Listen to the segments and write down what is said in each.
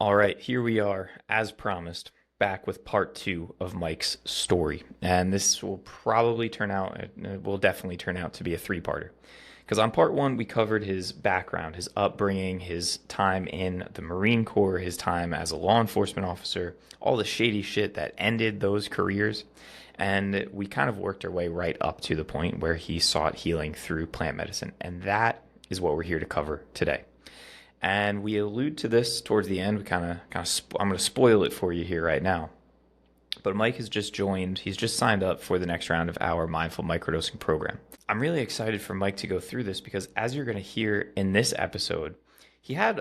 All right, here we are, as promised, back with part two of Mike's story. And this will probably turn out, it will definitely turn out to be a three-parter. Because on part one, we covered his background, his upbringing, his time in the Marine Corps, his time as a law enforcement officer, all the shady shit that ended those careers. And we kind of worked our way right up to the point where he sought healing through plant medicine. And that is what we're here to cover today. And we allude to this towards the end. We I'm going to spoil it for you here right now. But Mike has just joined, he's just signed up for the next round of our Mindful Microdosing Program. I'm really excited for Mike to go through this because, as you're going to hear in this episode, he had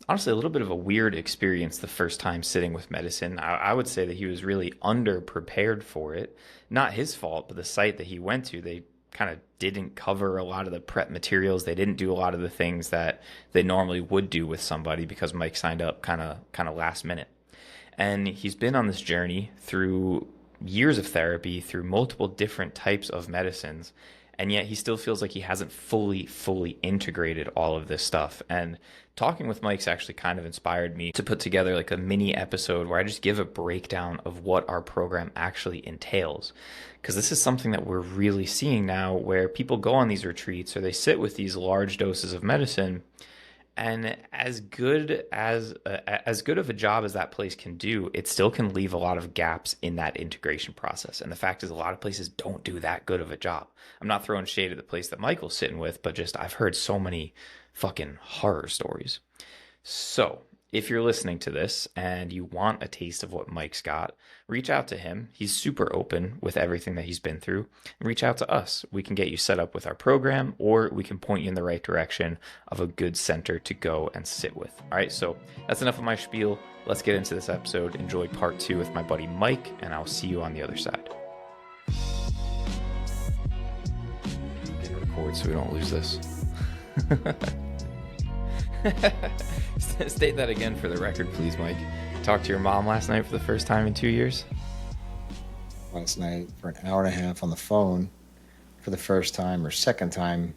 honestly a little bit of a weird experience the first time sitting with medicine. I would say that he was really underprepared for it. Not his fault, but the site that he went to, they kind of didn't cover a lot of the prep materials. They didn't do a lot of the things that they normally would do with somebody because Mike signed up kind of last minute. And he's been on this journey through years of therapy, through multiple different types of medicines, and yet he still feels like he hasn't fully integrated all of this stuff. And talking with Mike's actually kind of inspired me to put together like a mini episode where I just give a breakdown of what our program actually entails. Because this is something that we're really seeing now where people go on these retreats or they sit with these large doses of medicine, and as good of a job as that place can do, it still can leave a lot of gaps in that integration process. And the fact is, a lot of places don't do that good of a job. I'm not throwing shade at the place that Michael's sitting with, but just I've heard so many fucking horror stories. So, if you're listening to this and you want a taste of what Mike's got, reach out to him. He's super open with everything that he's been through. Reach out to us. We can get you set up with our program, or we can point you in the right direction of a good center to go and sit with. All right, so that's enough of my spiel. Let's get into this episode. Enjoy part two with my buddy Mike, and I'll see you on the other side. Get a record so we don't lose this. State that again for the record, please, Mike. Talked to your mom last night for the first time in 2 years? Last night for an hour and a half on the phone for the first time or second time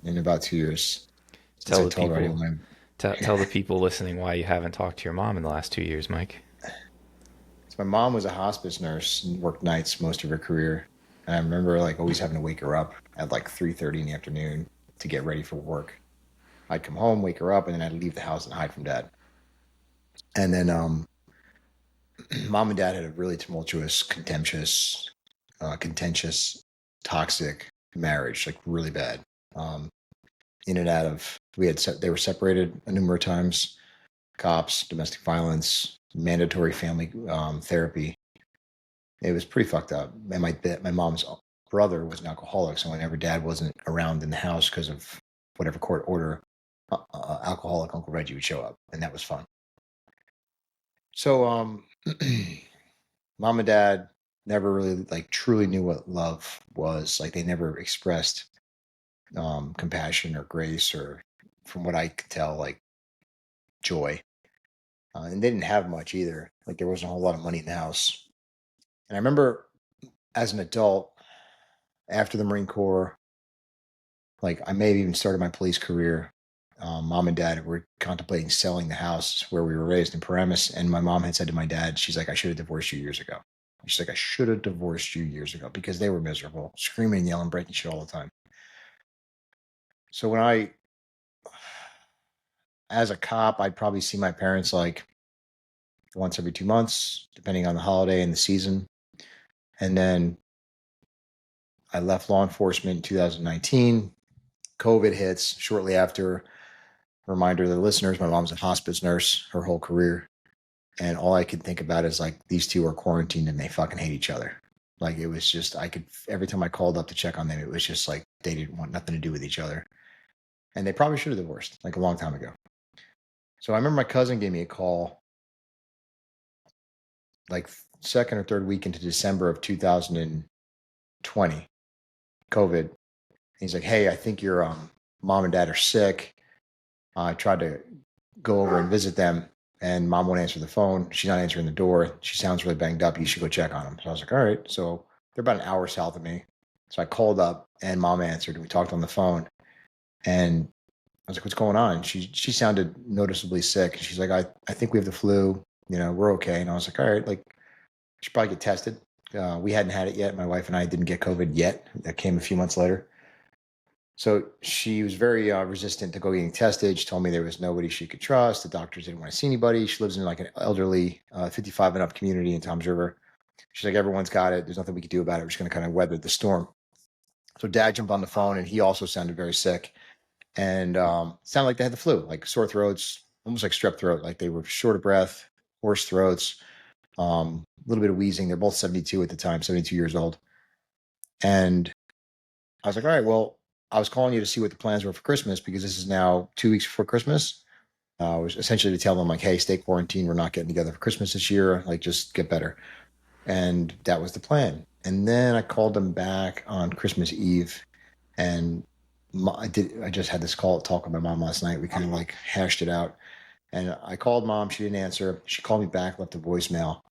in about 2 years since Tell I the told her I people, didn't want tell the people listening why you haven't talked to your mom in the last 2 years, Mike. my mom was a hospice nurse and worked nights most of her career. And I remember like always having to wake her up at like 3:30 in the afternoon to get ready for work. I'd come home, wake her up, and then I'd leave the house and hide from dad. And then mom and dad had a really tumultuous, contentious, toxic marriage, like really bad. In and out of, they were separated a number of times, cops, domestic violence, mandatory family therapy. It was pretty fucked up. And my mom's brother was an alcoholic, so whenever dad wasn't around in the house because of whatever court order, alcoholic Uncle Reggie would show up, and that was fun. So, mom and dad never really like truly knew what love was. Like they never expressed compassion or grace or, from what I could tell, like joy. And they didn't have much either. Like there wasn't a whole lot of money in the house. And I remember as an adult, after the Marine Corps, like I may have even started my police career. Mom and dad were contemplating selling the house where we were raised in Paramus. And my mom had said to my dad, she's like, I should have divorced you years ago. She's like, I should have divorced you years ago, because they were miserable, screaming and yelling, breaking shit all the time. So as a cop, I'd probably see my parents like once every 2 months, depending on the holiday and the season. And then I left law enforcement in 2019. COVID hits shortly after. Reminder to the listeners, my mom's a hospice nurse her whole career. And all I could think about is like, these two are quarantined and they fucking hate each other. Like it was just, every time I called up to check on them, it was just like they didn't want nothing to do with each other. And they probably should have divorced like a long time ago. So I remember my cousin gave me a call like second or third week into December of 2020, COVID. He's like, hey, I think your mom and dad are sick. I tried to go over and visit them, and mom won't answer the phone. She's not answering the door. She sounds really banged up. You should go check on them. So I was like, all right. So they're about an hour south of me. So I called up and mom answered. We talked on the phone, and I was like, what's going on? She sounded noticeably sick. She's like, I think we have the flu. We're okay. And I was like, all right, like, should probably get tested. We hadn't had it yet. My wife and I didn't get COVID yet. That came a few months later. So she was very resistant to go getting tested. She told me there was nobody she could trust. The doctors didn't want to see anybody. She lives in like an elderly 55 and up community in Toms River. She's like, everyone's got it. There's nothing we can do about it. We're just going to kind of weather the storm. So dad jumped on the phone and he also sounded very sick and sounded like they had the flu, like sore throats, almost like strep throat, like they were short of breath, hoarse throats, a little bit of wheezing. They're both 72 at the time, 72 years old. And I was like, all right, well, I was calling you to see what the plans were for Christmas because this is now 2 weeks before Christmas. Was essentially to tell them like, hey, stay quarantined. We're not getting together for Christmas this year. Like, just get better. And that was the plan. And then I called them back on Christmas Eve, and I just had this talk with my mom last night. We kind of like hashed it out, and I called mom. She didn't answer. She called me back, left a voicemail,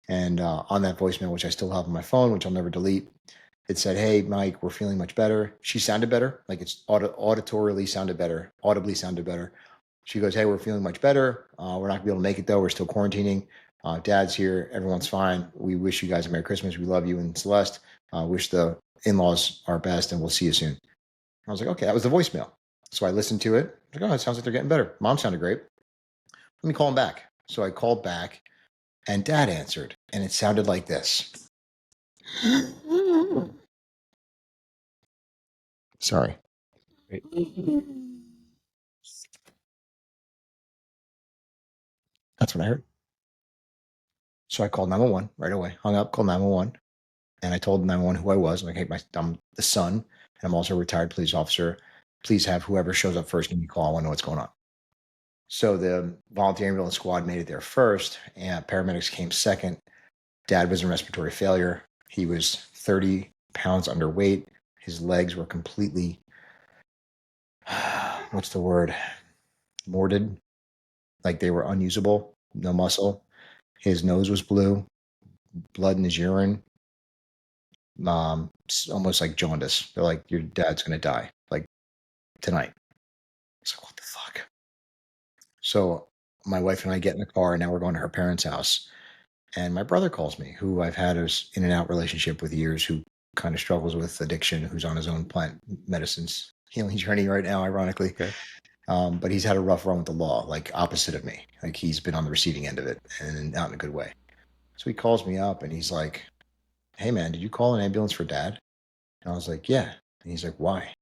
and on that voicemail, which I still have on my phone, which I'll never delete, it said, "Hey, Mike, we're feeling much better." She sounded better, like it's auditorily sounded better, audibly sounded better. She goes, "Hey, we're feeling much better. We're not gonna be able to make it though. We're still quarantining. Dad's here. Everyone's fine. We wish you guys a Merry Christmas. We love you." And Celeste, wish the in-laws our best, and we'll see you soon. I was like, okay, that was the voicemail. So I listened to it. I was like, oh, it sounds like they're getting better. Mom sounded great. Let me call him back. So I called back, and dad answered, and it sounded like this. Sorry. Wait. That's what I heard. So I called 911 right away, hung up, called 911, and I told 911 who I was. I'm like, hey, I'm the son, and I'm also a retired police officer. Please have whoever shows up first give me a call. I want to know what's going on. So the volunteer ambulance squad made it there first, and paramedics came second. Dad was in respiratory failure. He was 30 pounds underweight. His legs were completely, what's the word? Morted. Like they were unusable, no muscle. His nose was blue, blood in his urine, almost like jaundice. They're like, your dad's going to die, like tonight. It's like, what the fuck? So my wife and I get in the car, and now we're going to her parents' house. And my brother calls me, who I've had an in and out relationship with years, who kind of struggles with addiction, who's on his own plant medicines healing journey right now, ironically. Okay. But he's had a rough run with the law, like opposite of me. Like he's been on the receiving end of it and not in a good way. So he calls me up and he's like, hey man, did you call an ambulance for dad? And I was like, yeah. And he's like, why?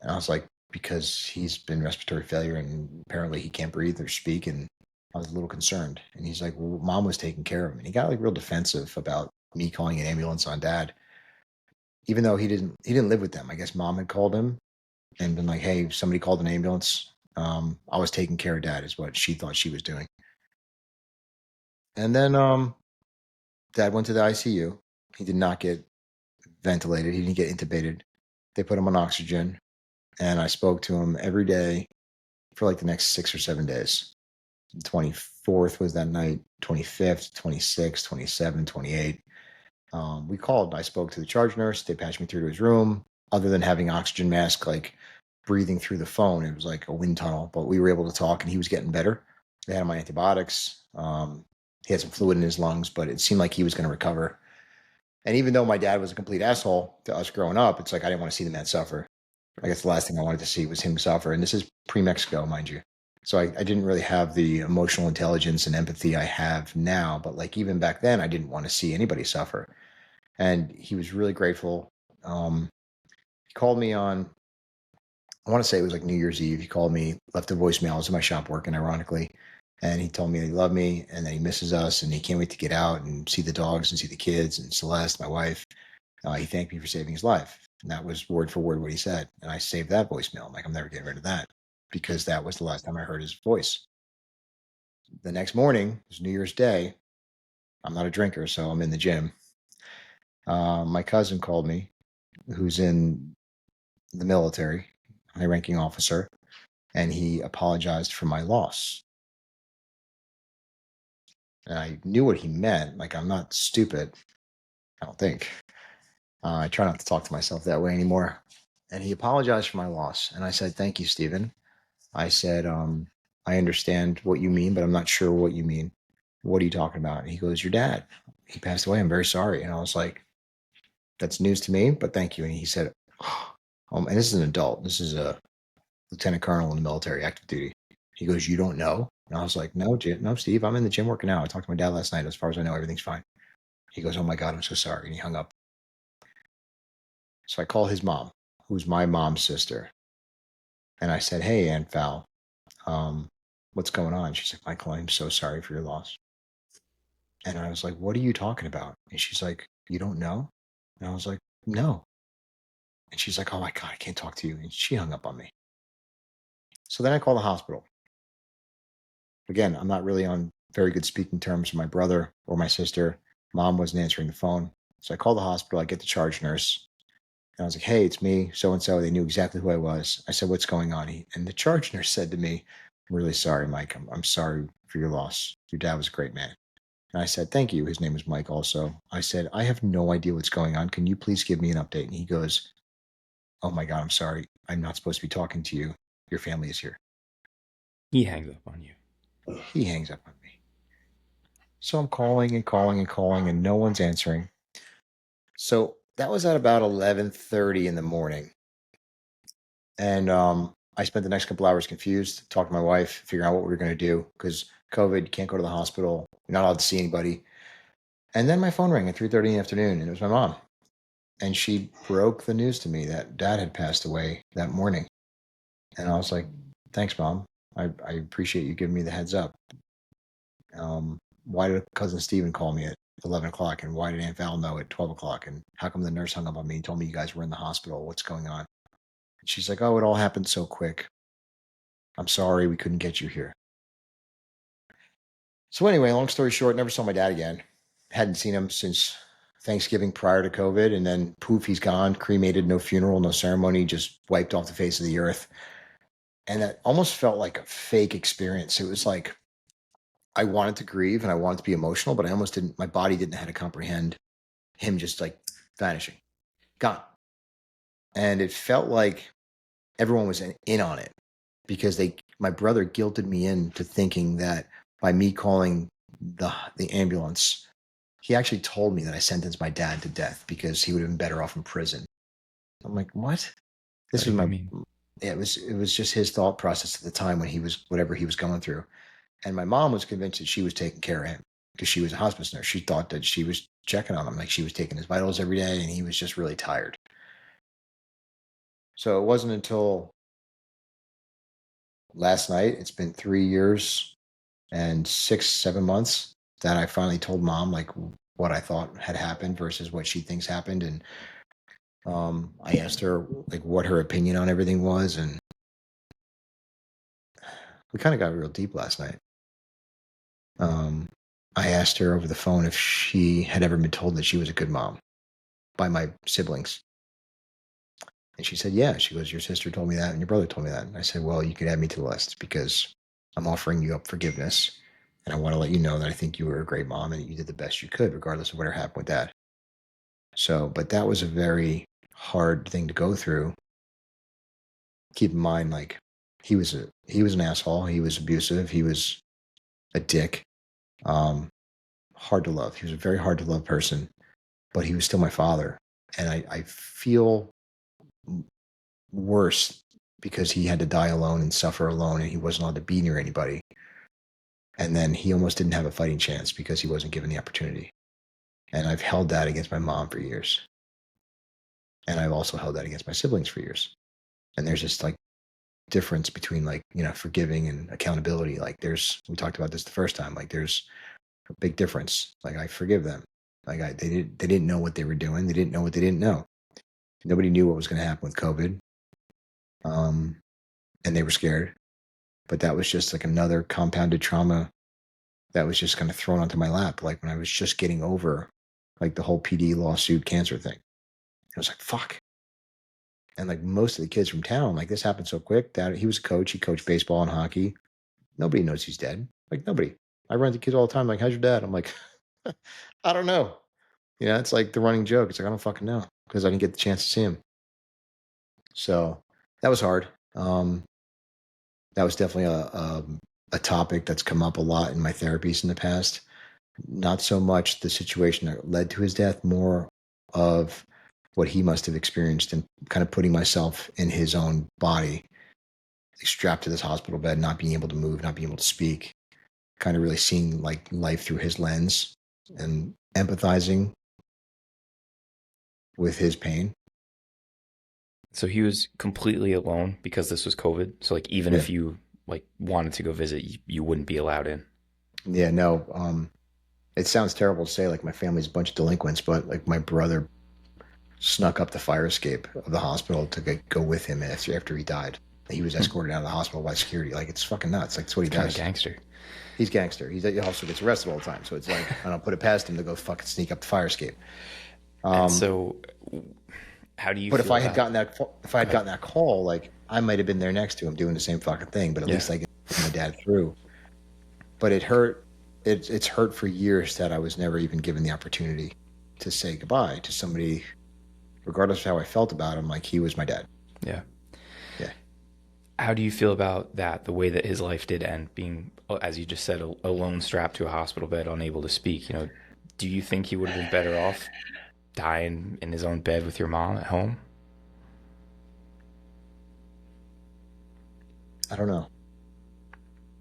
And I was like, because he's been respiratory failure and apparently he can't breathe or speak. And I was a little concerned. And he's like, well, mom was taking care of him. And he got like real defensive about me calling an ambulance on dad, even though he didn't live with them. I guess mom had called him and been like, hey, somebody called an ambulance. I was taking care of dad is what she thought she was doing. And then dad went to the ICU. He did not get ventilated. He didn't get intubated. They put him on oxygen. And I spoke to him every day for like the next 6 or 7 days. The 24th was that night, 25th, 26th, 27th, 28th. We called. I spoke to the charge nurse. They patched me through to his room. Other than having oxygen mask, like breathing through the phone, it was like a wind tunnel. But we were able to talk, and he was getting better. They had him on antibiotics. He had some fluid in his lungs, but it seemed like he was going to recover. And even though my dad was a complete asshole to us growing up, it's like I didn't want to see the man suffer. I guess the last thing I wanted to see was him suffer. And this is pre-Mexico, mind you. So I didn't really have the emotional intelligence and empathy I have now. But like even back then, I didn't want to see anybody suffer. And he was really grateful. He called me on, I want to say it was like New Year's Eve. He called me, left a voicemail. I was in my shop working, ironically. And he told me that he loved me and that he misses us and he can't wait to get out and see the dogs and see the kids and Celeste, my wife. He thanked me for saving his life. And that was word for word what he said. And I saved that voicemail. I'm like, I'm never getting rid of that because that was the last time I heard his voice. The next morning, it was New Year's Day. I'm not a drinker, so I'm in the gym. My cousin called me, who's in the military, high ranking officer, and he apologized for my loss. And I knew what he meant. Like, I'm not stupid, I don't think. I try not to talk to myself that way anymore. And he apologized for my loss. And I said, thank you, Stephen. I said, I understand what you mean, but I'm not sure what you mean. What are you talking about? And he goes, your dad, he passed away. I'm very sorry. And I was like, that's news to me, but thank you. And he said, and this is an adult. This is a lieutenant colonel in the military, active duty. He goes, you don't know? And I was like, no, no, Steve, I'm in the gym working out. I talked to my dad last night. As far as I know, everything's fine. He goes, oh my God, I'm so sorry. And he hung up. So I call his mom, who's my mom's sister. And I said, hey, Aunt Val, what's going on? She's like, Michael, I'm so sorry for your loss. And I was like, what are you talking about? And she's like, you don't know? And I was like, no. And she's like, oh my God, I can't talk to you. And she hung up on me. So then I call the hospital. Again, I'm not really on very good speaking terms with my brother or my sister. Mom wasn't answering the phone. So I call the hospital. I get the charge nurse. And I was like, hey, it's me, so and so. They knew exactly who I was. I said, what's going on? And the charge nurse said to me, I'm really sorry, Mike. I'm sorry for your loss. Your dad was a great man. And I said, thank you. His name was Mike also. I said, I have no idea what's going on. Can you please give me an update? And he goes, oh my God, I'm sorry. I'm not supposed to be talking to you. Your family is here. He hangs up on you. He hangs up on me. So I'm calling and calling and calling, and no one's answering. So that was at about 11:30 in the morning. And I spent the next couple hours confused, talked to my wife, figuring out what we were going to do because COVID, you can't go to the hospital. You're not allowed to see anybody. And then my phone rang at 3:30 in the afternoon, and it was my mom. And she broke the news to me that dad had passed away that morning. And I was like, thanks, Mom. I appreciate you giving me the heads up. Why did cousin Steven call me at 11 o'clock? And why did Aunt Val know at 12 o'clock? And how come the nurse hung up on me and told me you guys were in the hospital? What's going on? And she's like, oh, it all happened so quick. I'm sorry we couldn't get you here. So anyway, long story short, never saw my dad again. Hadn't seen him since Thanksgiving prior to COVID. And then poof, he's gone, cremated, no funeral, no ceremony, just wiped off the face of the earth. And that almost felt like a fake experience. It was like I wanted to grieve and I wanted to be emotional, but I almost didn't, my body didn't know how to comprehend him just like vanishing, gone. And it felt like everyone was in on it because my brother guilted me into thinking that by me calling the ambulance, he actually told me that I sentenced my dad to death because he would have been better off in prison. I'm like, what? This was it was just his thought process at the time when he was whatever he was going through. And my mom was convinced that she was taking care of him because she was a hospice nurse. She thought that she was checking on him, like she was taking his vitals every day, and he was just really tired. So it wasn't until last night, it's been 3 years and 6, 7 months that I finally told Mom like what I thought had happened versus what she thinks happened. And I asked her like what her opinion on everything was, and we kind of got real deep last night. I asked her over the phone if she had ever been told that she was a good mom by my siblings. And she said, yeah. She goes, your sister told me that and your brother told me that. And I said, well, you could add me to the list because I'm offering you up forgiveness. And I want to let you know that I think you were a great mom and that you did the best you could, regardless of whatever happened with dad. So, but that was a very hard thing to go through. Keep in mind, like he was an asshole. He was abusive. He was a dick. Hard to love. He was a very hard to love person, but he was still my father. And I feel worse because he had to die alone and suffer alone and he wasn't allowed to be near anybody. And then he almost didn't have a fighting chance because he wasn't given the opportunity. And I've held that against my mom for years. And I've also held that against my siblings for years. And there's this like difference between like, forgiving and accountability. Like we talked about this the first time, like there's a big difference. Like I forgive them. Like they didn't know what they were doing. They didn't know what they didn't know. Nobody knew what was going to happen with COVID. And they were scared. But that was just like another compounded trauma that was just kind of thrown onto my lap. Like when I was just getting over like the whole PD lawsuit cancer thing. I was like, fuck. And like most of the kids from town, like this happened so quick. That he was a coach. He coached baseball and hockey. Nobody knows he's dead. Like nobody. I run into kids all the time. Like, how's your dad? I'm like, I don't know. It's like the running joke. It's like, I don't fucking know because I didn't get the chance to see him. So that was hard. That that was definitely a topic that's come up a lot in my therapies in the past. Not so much the situation that led to his death, more of what he must have experienced and kind of putting myself in his own body, like strapped to this hospital bed, not being able to move, not being able to speak, kind of really seeing like life through his lens and empathizing with his pain. So he was completely alone because this was COVID. So like even Yeah. if you like wanted to go visit, you wouldn't be allowed in. Yeah, no. It sounds terrible to say like my family's a bunch of delinquents, but like my brother snuck up the fire escape of the hospital to go with him after he died. He was Hmm. escorted out of the hospital by security. Like it's fucking nuts. Like it's what he It's kind of does. gangster. He's gangster. He also gets arrested all the time. So it's like I don't put it past him to go fucking sneak up the fire escape. And Um, so, how do you but if feel I had about? gotten Go ahead. that call, like I might have been there next to him doing the same fucking thing. But at Yeah. least I get my dad through. But it hurt. It's hurt for years that I was never even given the opportunity to say goodbye to somebody, regardless of how I felt about him. Like he was my dad. Yeah. Yeah. How do you feel about that? The way that his life did end, being, as you just said, alone, strapped to a hospital bed, unable to speak. Do you think he would have been better off dying in his own bed with your mom at home? I don't know.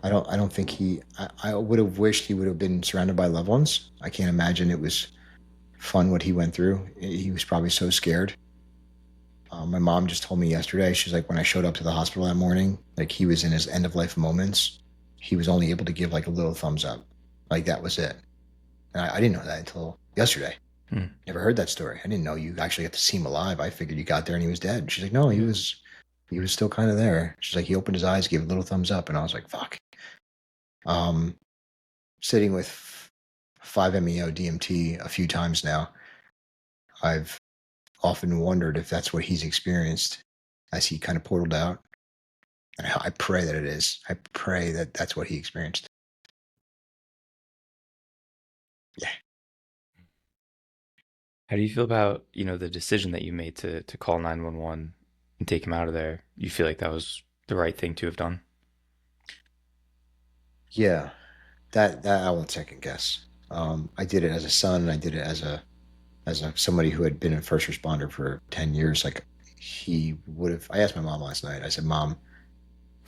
I don't think I would have wished he would have been surrounded by loved ones. I can't imagine it was fun what he went through. He was probably so scared. My mom just told me yesterday, she's like, when I showed up to the hospital that morning, like he was in his end of life moments. He was only able to give like a little thumbs up. Like that was it. And I didn't know that until yesterday. Hmm. Never heard that story. I didn't know you actually got to see him alive. I figured you got there and he was dead. She's like, no, Yeah. he was still kind of there. She's like, he opened his eyes, gave a little thumbs up. And I was like, fuck. Um, Sitting with 5-MeO DMT a few times now, I've often wondered if that's what he's experienced as he kind of portaled out. And I pray that it is. I pray that that's what he experienced. Yeah. How do you feel about, the decision that you made to call 911 and take him out of there? You feel like that was the right thing to have done? Yeah. That I won't second guess. I did it as a son, and I did it as a somebody who had been a first responder for 10 years. Like he would have. I asked my mom last night. I said, Mom,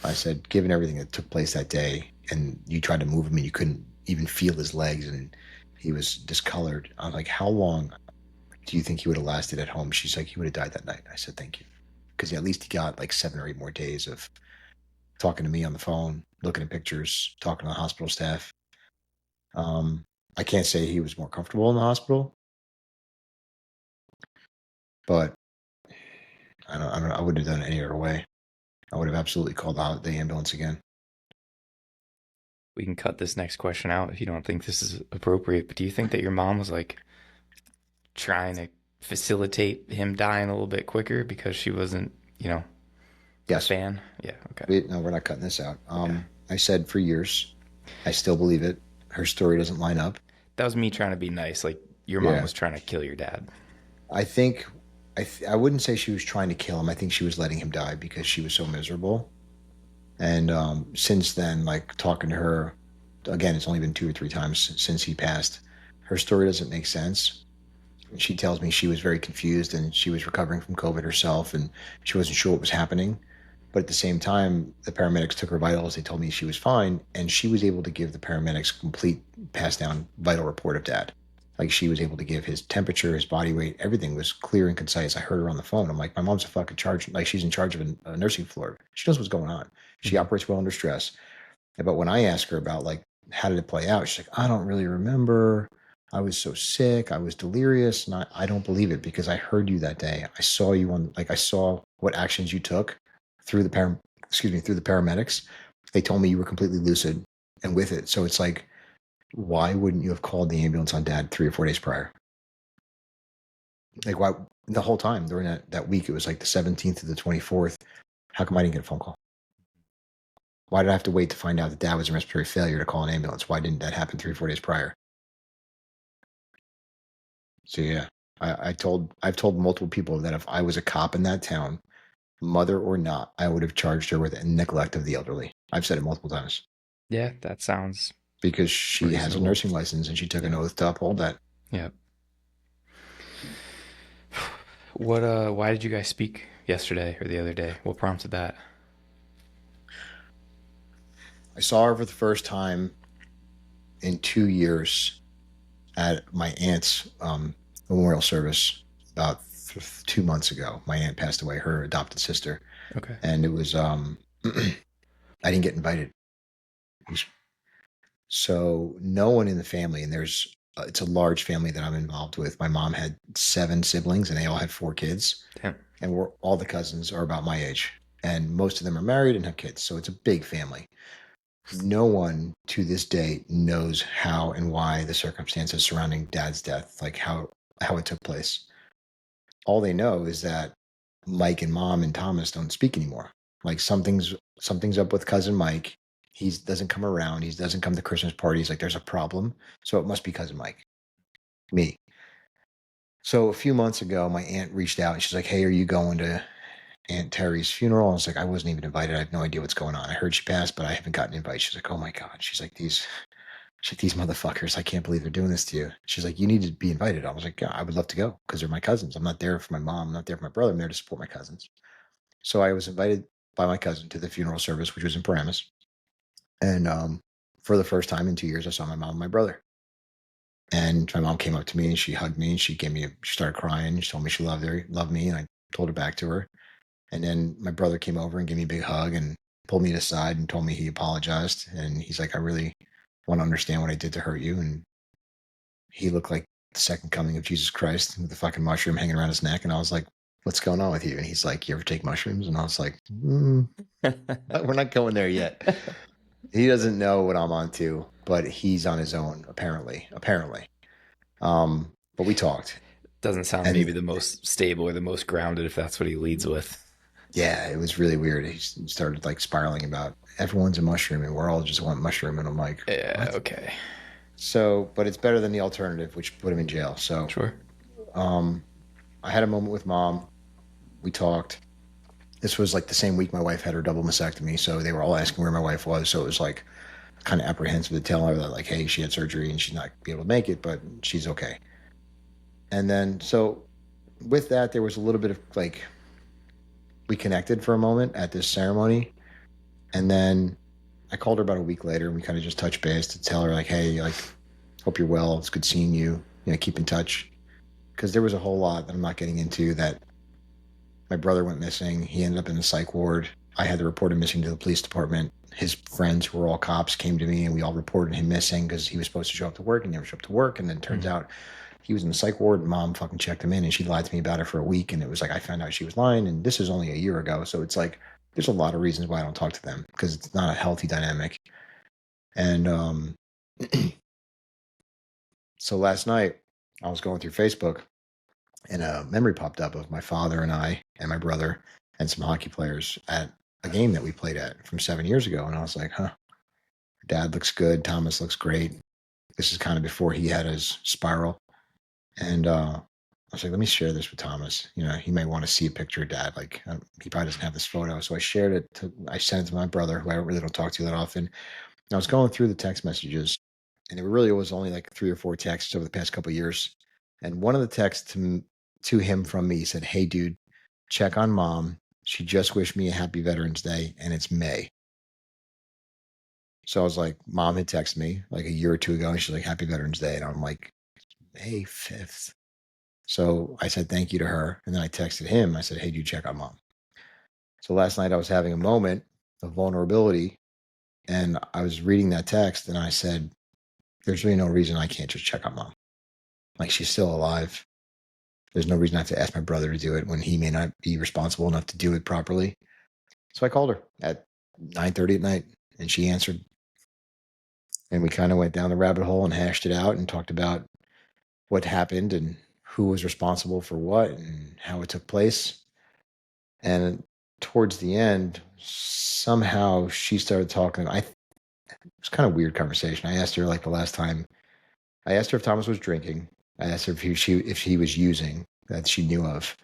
I said, given everything that took place that day, and you tried to move him and you couldn't even feel his legs, and he was discolored. I'm like, how long do you think he would have lasted at home? She's like, he would have died that night. I said, thank you, because at least he got like 7 or 8 more days of talking to me on the phone, looking at pictures, talking to the hospital staff. Um, I can't say he was more comfortable in the hospital, but I wouldn't have done it any other way. I would have absolutely called out the ambulance again. We can cut this next question out if you don't think this is appropriate, but do you think that your mom was like trying to facilitate him dying a little bit quicker because she wasn't, a Yes. fan? Yeah, okay. No, we're not cutting this out. Okay. I said for years, I still believe it. Her story doesn't line up. That was me trying to be nice. Like your mom Yeah. was trying to kill your dad. I think I wouldn't say she was trying to kill him. I think she was letting him die because she was so miserable. And since then, like talking to her, again, it's only been 2 or 3 times since he passed. Her story doesn't make sense. She tells me she was very confused and she was recovering from COVID herself and she wasn't sure what was happening. But at the same time, the paramedics took her vitals. They told me she was fine, and she was able to give the paramedics a complete pass down vital report of dad. Like she was able to give his temperature, his body weight, everything was clear and concise. I heard her on the phone. I'm like, my mom's a fucking charge. Like she's in charge of a nursing floor. She knows what's going on. She Mm-hmm. operates well under stress. But when I ask her about like how did it play out, she's like, I don't really remember. I was so sick. I was delirious, and I don't believe it because I heard you that day. I saw you on like I saw what actions you took through through the paramedics. They told me you were completely lucid and with it. So it's like, why wouldn't you have called the ambulance on dad 3 or 4 days prior? Like why the whole time during that week, it was like the 17th to the 24th. How come I didn't get a phone call? Why did I have to wait to find out that dad was in respiratory failure to call an ambulance? Why didn't that happen 3 or 4 days prior? So yeah, I've told multiple people that if I was a cop in that town, mother or not, I would have charged her with neglect of the elderly. I've said it multiple times Yeah, that sounds because she has a reasonable. nursing license and she took an Yeah. oath to uphold that. Yeah. Why did you guys speak yesterday or the other day? What prompted that? I saw her for the first time in 2 years at my aunt's memorial service about 2 months ago. My aunt passed away, her adopted sister, Okay. and it was I didn't get invited. So no one in the family, and there's it's a large family that I'm involved with. My mom had 7 siblings, and they all had 4 kids, Damn. and we're all the cousins are about my age, and most of them are married and have kids. So it's a big family. No one to this day knows how and why the circumstances surrounding Dad's death, like how it took place. All they know is that Mike and Mom and Thomas don't speak anymore. Like something's up with cousin Mike. He doesn't come around. He doesn't come to Christmas parties. Like there's a problem. So it must be cousin Mike. Me. So a few months ago, my aunt reached out and she's like, "Hey, are you going to Aunt Terry's funeral?" I was like, "I wasn't even invited. I have no idea what's going on. I heard she passed, but I haven't gotten an invite." She's like, "Oh my God." She's like, "These motherfuckers. I can't believe they're doing this to you." She's like, "You need to be invited." I was like, "Yeah, I would love to go because they're my cousins. I'm not there for my mom. I'm not there for my brother. I'm there to support my cousins." So I was invited by my cousin to the funeral service, which was in Paramus. And for the first time in 2 years, I saw my mom and my brother. And my mom came up to me and she hugged me and she started crying. She told me she loved me, and I told her back to her. And then my brother came over and gave me a big hug and pulled me aside and told me he apologized. And he's like, "I really want to understand what I did to hurt you." And he looked like the second coming of Jesus Christ with the fucking mushroom hanging around his neck. And I was like, "What's going on with you?" And he's like, "You ever take mushrooms?" And I was like, "We're not going there yet." He doesn't know what I'm on to, but he's on his own, apparently. But we talked. Doesn't sound maybe And the most stable or the most grounded if that's what he leads with. yeah, it was really weird. He started like spiraling about everyone's a mushroom and we're all just one mushroom. And I'm like, Yeah, what? okay. So, but it's better than the alternative, which put him in jail. So, Sure. um, I had a moment with mom. We talked. This was like the same week my wife had her double mastectomy. So they were all asking where my wife was. So it was like kind of apprehensive to tell her that, like, hey, she had surgery and she's not be able to make it, but she's okay. And then, so with that, there was a little bit of like, we connected for a moment at this ceremony. And then I called her about a week later and we kind of just touched base to tell her, like, hey, like, hope you're well. It's good seeing you. You know, keep in touch. Because there was a whole lot that I'm not getting into that my brother went missing. He ended up in the psych ward. I had to report him missing to the police department. His friends, who were all cops, came to me and we all reported him missing because he was supposed to show up to work and never showed up to work. And then it turns Mhm. out he was in the psych ward and mom fucking checked him in and she lied to me about it for a week. And it was like, I found out she was lying. And this is only a year ago. So it's like, there's a lot of reasons why I don't talk to them because it's not a healthy dynamic. And so last night I was going through Facebook and a memory popped up of my father and I and my brother and some hockey players at a game that we played at from 7 years ago. And I was like, huh, Dad looks good. Thomas looks great. This is kind of before he had his spiral. And I was like, let me share this with Thomas. You know, he may want to see a picture of Dad. Like, he probably doesn't have this photo. So I shared it. I sent it to my brother, who I really don't talk to that often. And I was going through the text messages, and it really was only like 3 or 4 texts over the past couple of years. And one of the texts to him from me said, "Hey, dude, check on mom. She just wished me a happy Veterans Day, and it's May." So I was like, mom had texted me like a year or two ago, and she's like, "Happy Veterans Day." And I'm like, May 5th. So I said thank you to her. And then I texted him. I said, "Hey, dude, check on mom." So last night I was having a moment of vulnerability, and I was reading that text, and I said, there's really no reason I can't just check on mom. Like, she's still alive. There's no reason I have to ask my brother to do it when he may not be responsible enough to do it properly. So I called her at 9:30 at night, and she answered. And we kind of went down the rabbit hole and hashed it out and talked about what happened and who was responsible for what and how it took place. And towards the end, somehow she started talking. It was kind of a weird conversation. I asked her like the last time. I asked her if Thomas was drinking. I asked her if he was using that she knew of.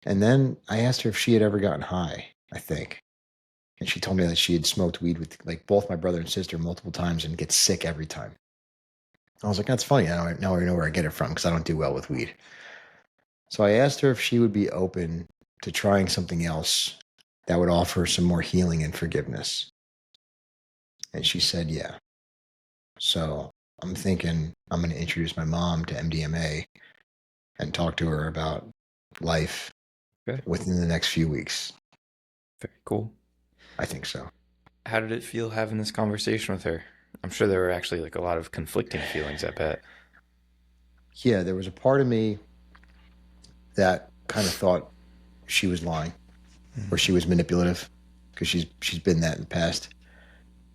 And then I asked her if she had ever gotten high, I think. And she told me that she had smoked weed with like both my brother and sister multiple times and gets sick every time. I was like, that's funny. Now I know where I get it from because I don't do well with weed. So I asked her if she would be open to trying something else that would offer some more healing and forgiveness. And she said, yeah. So I'm thinking I'm going to introduce my mom to MDMA and talk to her about life Okay. within the next few weeks. Very cool. I think so. How did it feel having this conversation with her? I'm sure there were actually like a lot of conflicting feelings, I bet. Yeah, there was a part of me that kind of thought she was lying or she was manipulative because she's been that in the past.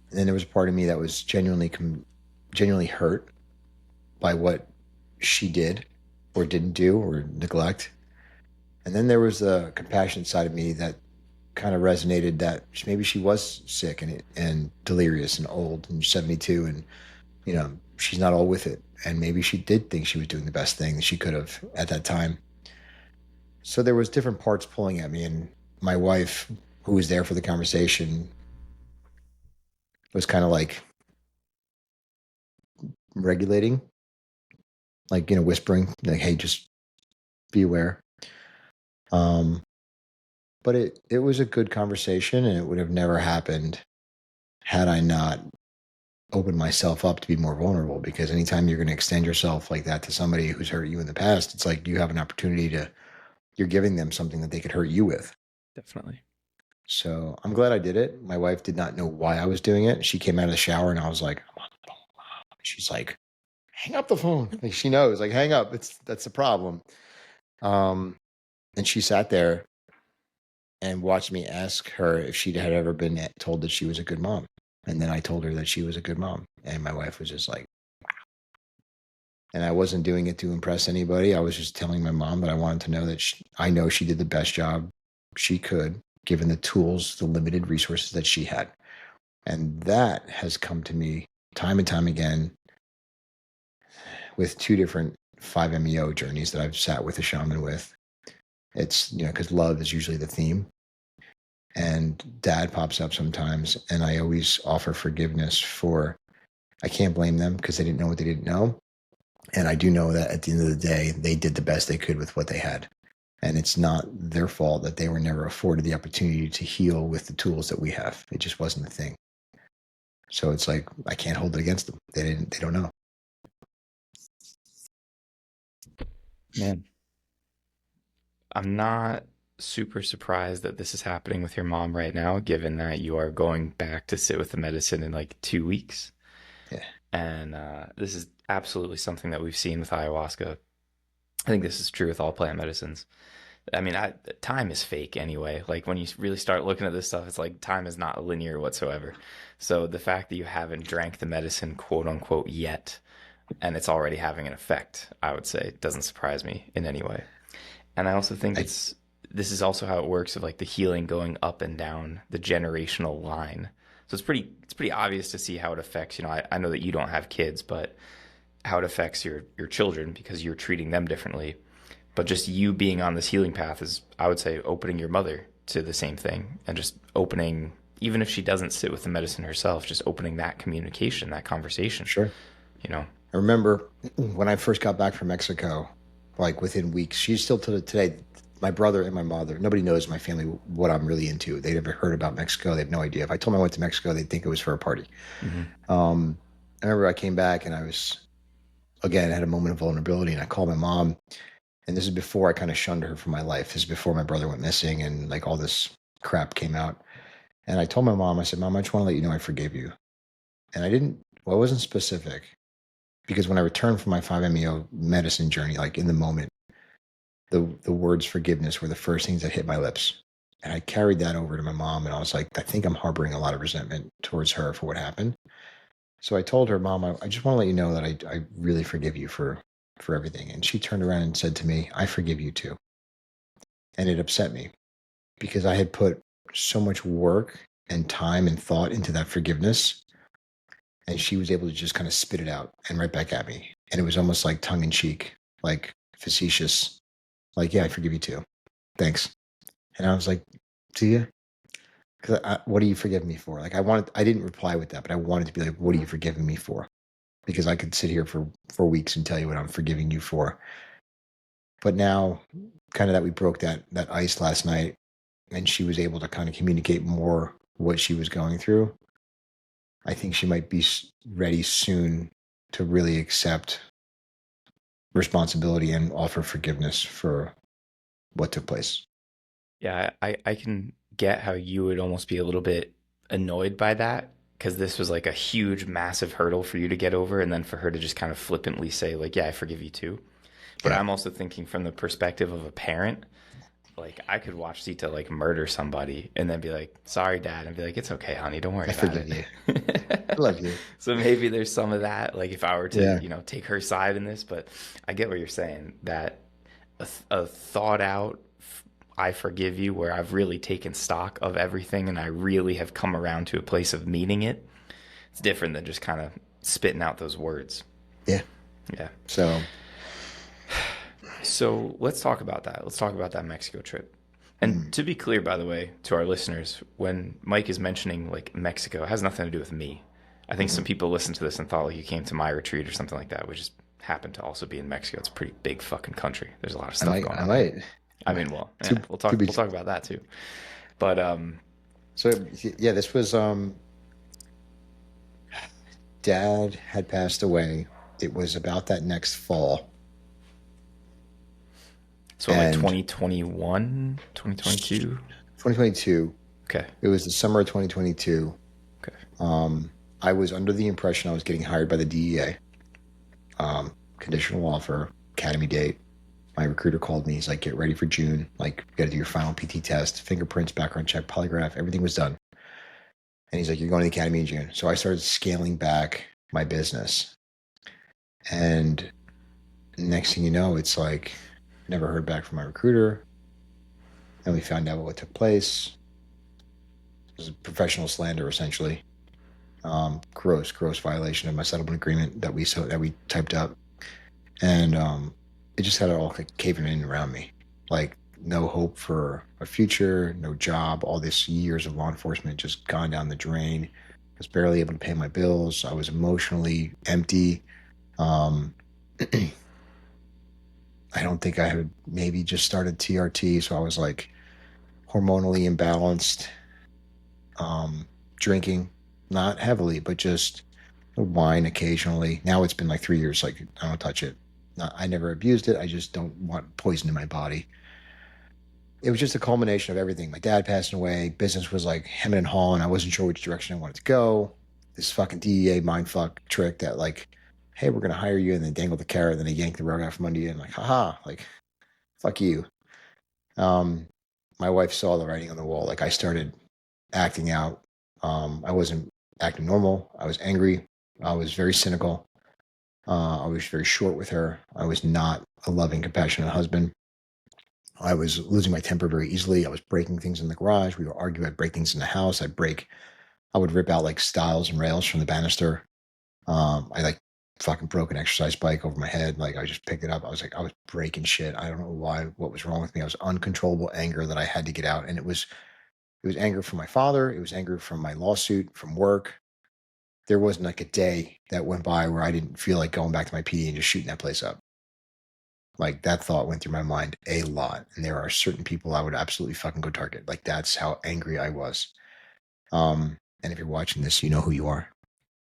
And then there was a part of me that was genuinely hurt by what she did or didn't do or neglect. And then there was the compassionate side of me that kind of resonated that maybe she was sick and delirious and old and 72 and she's not all with it, and maybe she did think she was doing the best thing that she could have at that time. So there was different parts pulling at me, and my wife, who was there for the conversation, was kind of like regulating, like whispering, like, "Hey, just be aware." Um, but it was a good conversation, and it would have never happened had I not opened myself up to be more vulnerable. Because anytime you're going to extend yourself like that to somebody who's hurt you in the past, it's like you have an opportunity to you're giving them something that they could hurt you with. Definitely. So I'm glad I did it. My wife did not know why I was doing it. She came out of the shower and I was like, she's like, hang up the phone. Like, she knows, like, hang up. That's the problem. Um, and she sat there and watched me ask her if she had ever been told that she was a good mom. And then I told her that she was a good mom. And my wife was just like, and I wasn't doing it to impress anybody. I was just telling my mom that I wanted to know that I know she did the best job she could, given the tools, the limited resources that she had. And that has come to me time and time again with two different 5-MeO journeys that I've sat with a shaman with. It's, because love is usually the theme. And dad pops up sometimes. And I always offer forgiveness I can't blame them because they didn't know what they didn't know. And I do know that at the end of the day, they did the best they could with what they had. And it's not their fault that they were never afforded the opportunity to heal with the tools that we have. It just wasn't a thing. So it's like, I can't hold it against them. They don't know. Man, I'm not super surprised that this is happening with your mom right now, given that you are going back to sit with the medicine in like 2 weeks. Yeah. And this is absolutely something that we've seen with ayahuasca. I think this is true with all plant medicines. I mean, time is fake anyway. Like when you really start looking at this stuff, it's like time is not linear whatsoever. So the fact that you haven't drank the medicine, quote unquote, yet, and it's already having an effect, I would say, doesn't surprise me in any way. And I also think I, this is also how it works of like the healing going up and down the generational line. So it's pretty obvious to see how it affects. I know that you don't have kids, but how it affects your children because you're treating them differently. But just you being on this healing path is, I would say, opening your mother to the same thing, and just opening, even if she doesn't sit with the medicine herself, just opening that communication, that conversation. sure. You know, I remember when I first got back from Mexico, like within weeks, she's still to today, my brother and my mother, nobody knows in my family what I'm really into. They'd never heard about Mexico. They have no idea. If I told them I went to Mexico, they'd think it was for a party. mm-hmm. I remember I came back and again, had a moment of vulnerability, and I called my mom. And this is before I kind of shunned her from my life. This is before my brother went missing and like all this crap came out. And I told my mom, I said, Mom, I just want to let you know I forgave you. And I wasn't specific because when I returned from my 5-MeO medicine journey, like in the moment, the words forgiveness were the first things that hit my lips. And I carried that over to my mom, and I was like, I think I'm harboring a lot of resentment towards her for what happened. So I told her, Mom, I just want to let you know that I really forgive you for everything. And she turned around and said to me, I forgive you too. And it upset me because I had put so much work and time and thought into that forgiveness. And she was able to just kind of spit it out and right back at me. And it was almost like tongue in cheek, like facetious, like, yeah, I forgive you too. Thanks. And I was like, see ya. Because what are you forgiving me for? Like I didn't reply with that, but I wanted to be like, what are you forgiving me for? Because I could sit here for weeks and tell you what I'm forgiving you for. But now, kind of that we broke that ice last night, and she was able to kind of communicate more what she was going through. I think she might be ready soon to really accept responsibility and offer forgiveness for what took place. Yeah, I can get how you would almost be a little bit annoyed by that because this was like a huge, massive hurdle for you to get over, and then for her to just kind of flippantly say, like, yeah, I forgive you too. But Yeah, I'm also thinking from the perspective of a parent, like, I could watch Sita like murder somebody and then be like, sorry, dad, and be like, it's okay, honey, don't worry I about forgive you. I it. love you. So maybe there's some of that, like, if I were to, Yeah, take her side in this, but I get what you're saying, that a thought out I forgive you, where I've really taken stock of everything and I really have come around to a place of meaning it. It's different than just kind of spitting out those words. yeah. Yeah. So, So let's talk about that. Let's talk about that Mexico trip. And mm, to be clear, by the way, to our listeners, when Mike is mentioning like Mexico, it has nothing to do with me. I think some mm. people listened to this and thought like you came to my retreat or something like that, which just happened to also be in Mexico. It's a pretty big fucking country. There's a lot of stuff going I on there. might, I mean, well, to yeah, we'll to talk be. we'll talk about that too. But So yeah, this was dad had passed away. It was about that next fall, so like and 2021, 2022. 2022. Okay. It was the summer of 2022. Okay. I was under the impression I was getting hired by the DEA. Conditional offer, academy date. My recruiter called me. He's like, "Get ready for June. Like, you got to do your final PT test, fingerprints, background check, polygraph. Everything was done." And he's like, "You're going to the academy in June." So I started scaling back my business, and next thing you know, it's like never heard back from my recruiter. And we found out what took place. It was a professional slander, essentially. Gross violation of my settlement agreement that we typed up, and it just had it all like caving in around me, like no hope for a future, no job. All this years of law enforcement just gone down the drain. I was barely able to pay my bills. I was emotionally empty. Um, I don't think I had maybe just started TRT, so I was like hormonally imbalanced. Um, Drinking, not heavily, but just wine occasionally. Now it's been like 3 years. Like I don't touch it. I never abused it. I just don't want poison in my body. It was just a culmination of everything. My dad passing away. Business was like hemming and hawing. I wasn't sure which direction I wanted to go. This fucking DEA mindfuck trick that like, hey, we're gonna hire you, and then dangle the carrot, and then they yank the rug out from under you, and like, haha, like, fuck you. Um, my wife saw the writing on the wall. Like I started acting out. I wasn't acting normal. I was angry. I was very cynical. I was very short with her. I was not a loving, compassionate husband. I was losing my temper very easily. I was breaking things in the garage. We would argue. I'd break things in the house. I would rip out like stiles and rails from the banister. I like fucking broke an exercise bike over my head. Like I just picked it up. I was breaking shit. I don't know what was wrong with me. I was uncontrollable anger that I had to get out. And it was anger from my father. It was anger from my lawsuit, from work. There wasn't like a day that went by where I didn't feel like going back to my PD and just shooting that place up. Like that thought went through my mind a lot. And there are certain people I would absolutely fucking go target. Like that's how angry I was. And if you're watching this, you know who you are.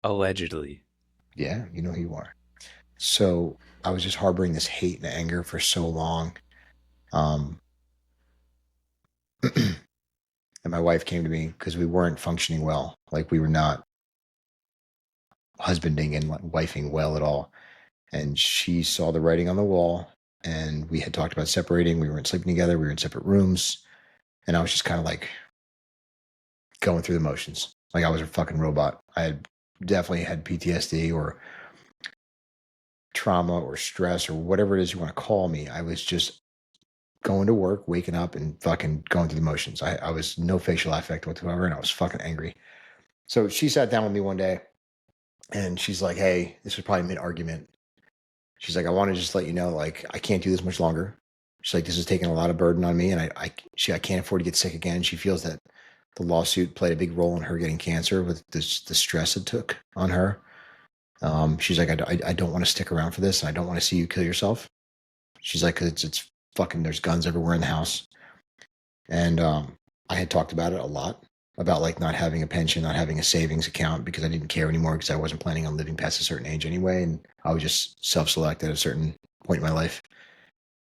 Allegedly. Yeah, you know who you are. So I was just harboring this hate and anger for so long. Um, and my wife came to me because we weren't functioning well. Like we were not husbanding and wifing well at all. And she saw the writing on the wall, and we had talked about separating. We weren't sleeping together. We were in separate rooms. And I was just kind of like going through the motions. Like I was a fucking robot. I had definitely had PTSD or trauma or stress or whatever it is you want to call me. I was just going to work, waking up, and fucking going through the motions. I was no facial affect whatsoever, and I was fucking angry. So she sat down with me one day, and she's like, "Hey, this was probably mid argument. She's like, I want to just let you know, like, I can't do this much longer. She's like, this is taking a lot of burden on me, and I can't afford to get sick again. She feels that the lawsuit played a big role in her getting cancer with the stress it took on her. She's like, I don't want to stick around for this. And I don't want to see you kill yourself. She's like, it's fucking, there's guns everywhere in the house. And I had talked about it a lot, about like not having a pension, not having a savings account, because I didn't care anymore, because I wasn't planning on living past a certain age anyway. And I was just self-select at a certain point in my life.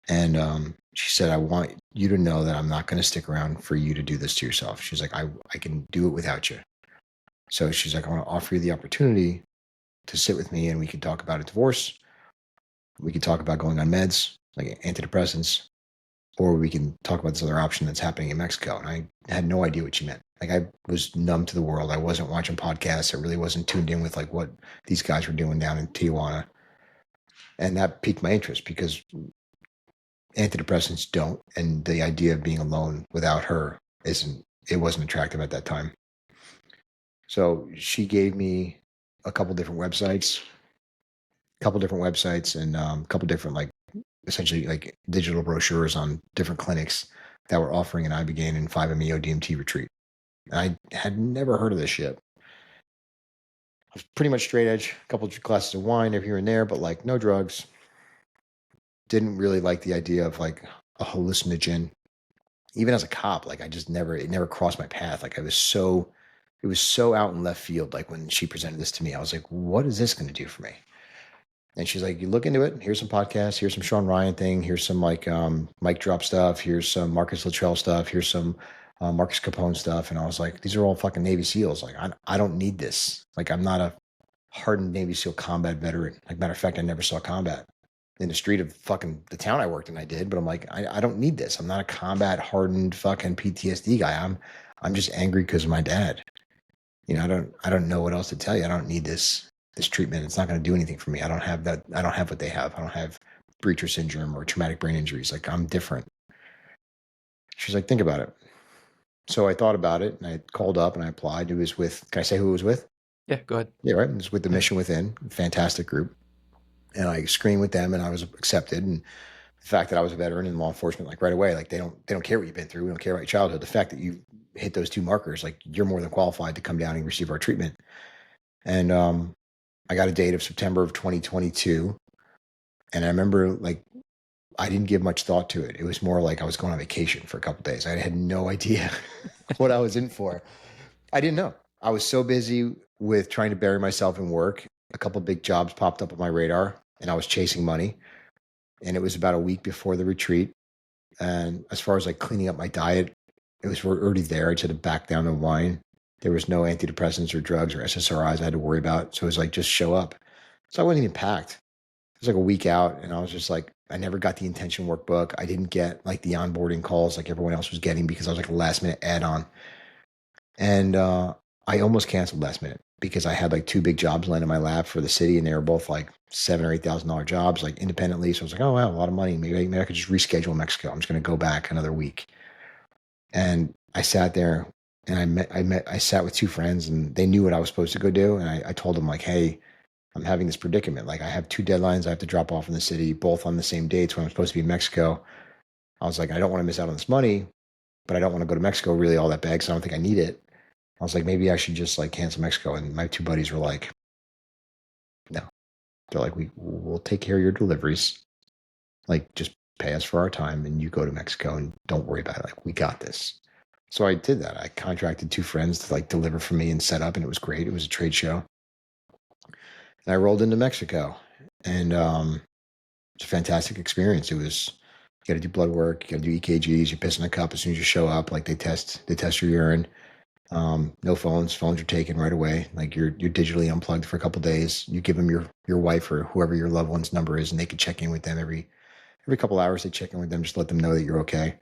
And she said, I want you to know that I'm not going to stick around for you to do this to yourself. She's like, I can do it without you. So she's like, I want to offer you the opportunity to sit with me, and we can talk about a divorce. We can talk about going on meds, like antidepressants, or we can talk about this other option that's happening in Mexico. And I had no idea what she meant. Like, I was numb to the world. I wasn't watching podcasts. I really wasn't tuned in with like what these guys were doing down in Tijuana. And that piqued my interest, because antidepressants don't. And the idea of being alone without her wasn't attractive at that time. So she gave me a couple different websites, and a couple different, like, essentially like digital brochures on different clinics that were offering an Ibogaine and 5-MeO DMT retreat. And I had never heard of this shit. I was pretty much straight edge, a couple of glasses of wine every here and there, but like no drugs. Didn't really like the idea of like a hallucinogen. Even as a cop, like it never crossed my path. Like it was so out in left field. Like when she presented this to me, I was like, what is this going to do for me? And she's like, you look into it. Here's some podcasts. Here's some Sean Ryan thing. Here's some like mic drop stuff. Here's some Marcus Luttrell stuff. Here's some Marcus Capone stuff. And I was like, these are all fucking Navy SEALs. Like, I don't need this. Like, I'm not a hardened Navy SEAL combat veteran. Like, matter of fact, I never saw combat in the street of fucking the town I worked in. I did, but I'm like, I don't need this. I'm not a combat hardened fucking PTSD guy. I'm just angry because of my dad. You know, I don't know what else to tell you. I don't need this treatment. It's not going to do anything for me. I don't have that. I don't have what they have. I don't have breacher syndrome or traumatic brain injuries. Like, I'm different. She's like, think about it. So I thought about it, and I called up and I applied. It was with, can I say who it was with? Yeah, go ahead. Yeah, right. It was with the Mission Within, fantastic group. And I screened with them, and I was accepted. And the fact that I was a veteran in law enforcement, like right away, like they don't care what you've been through. We don't care about your childhood. The fact that you hit those two markers, like you're more than qualified to come down and receive our treatment. And I got a date of September of 2022. And I remember, like, I didn't give much thought to it. It was more like I was going on vacation for a couple of days. I had no idea what I was in for. I didn't know. I was so busy with trying to bury myself in work. A couple of big jobs popped up on my radar, and I was chasing money. And it was about a week before the retreat. And as far as like cleaning up my diet, it was already there. I just had to back down the wine. There was no antidepressants or drugs or SSRIs I had to worry about. So it was like, just show up. So I wasn't even packed. It was like a week out, and I was just like, I never got the intention workbook. I didn't get like the onboarding calls like everyone else was getting, because I was like a last minute add-on. And I almost canceled last minute, because I had like two big jobs land in my lap for the city, and they were both like $7,000 or $8,000 jobs, like independently. So I was like, oh wow, a lot of money. Maybe I could just reschedule Mexico. I'm just going to go back another week. And I sat there, and I sat with two friends, and they knew what I was supposed to go do. And I told them, like, hey, I'm having this predicament. Like, I have two deadlines I have to drop off in the city, both on the same dates when I'm supposed to be in Mexico. I was like, I don't want to miss out on this money, but I don't want to go to Mexico really all that bad, because I don't think I need it. I was like, maybe I should just like cancel Mexico. And my two buddies were like, no. They're like, we'll take care of your deliveries. Like, just pay us for our time, and you go to Mexico and don't worry about it. Like, we got this. So I did that. I contracted two friends to like deliver for me and set up, and it was great. It was a trade show. And I rolled into Mexico, and it's a fantastic experience. It was, you got to do blood work, you got to do EKGs, you piss in a cup as soon as you show up. Like, they test your urine. No phones are taken right away. Like, you're digitally unplugged for a couple of days. You give them your wife or whoever your loved one's number is, and they can check in with them every couple hours. They check in with them, just let them know that you're okay.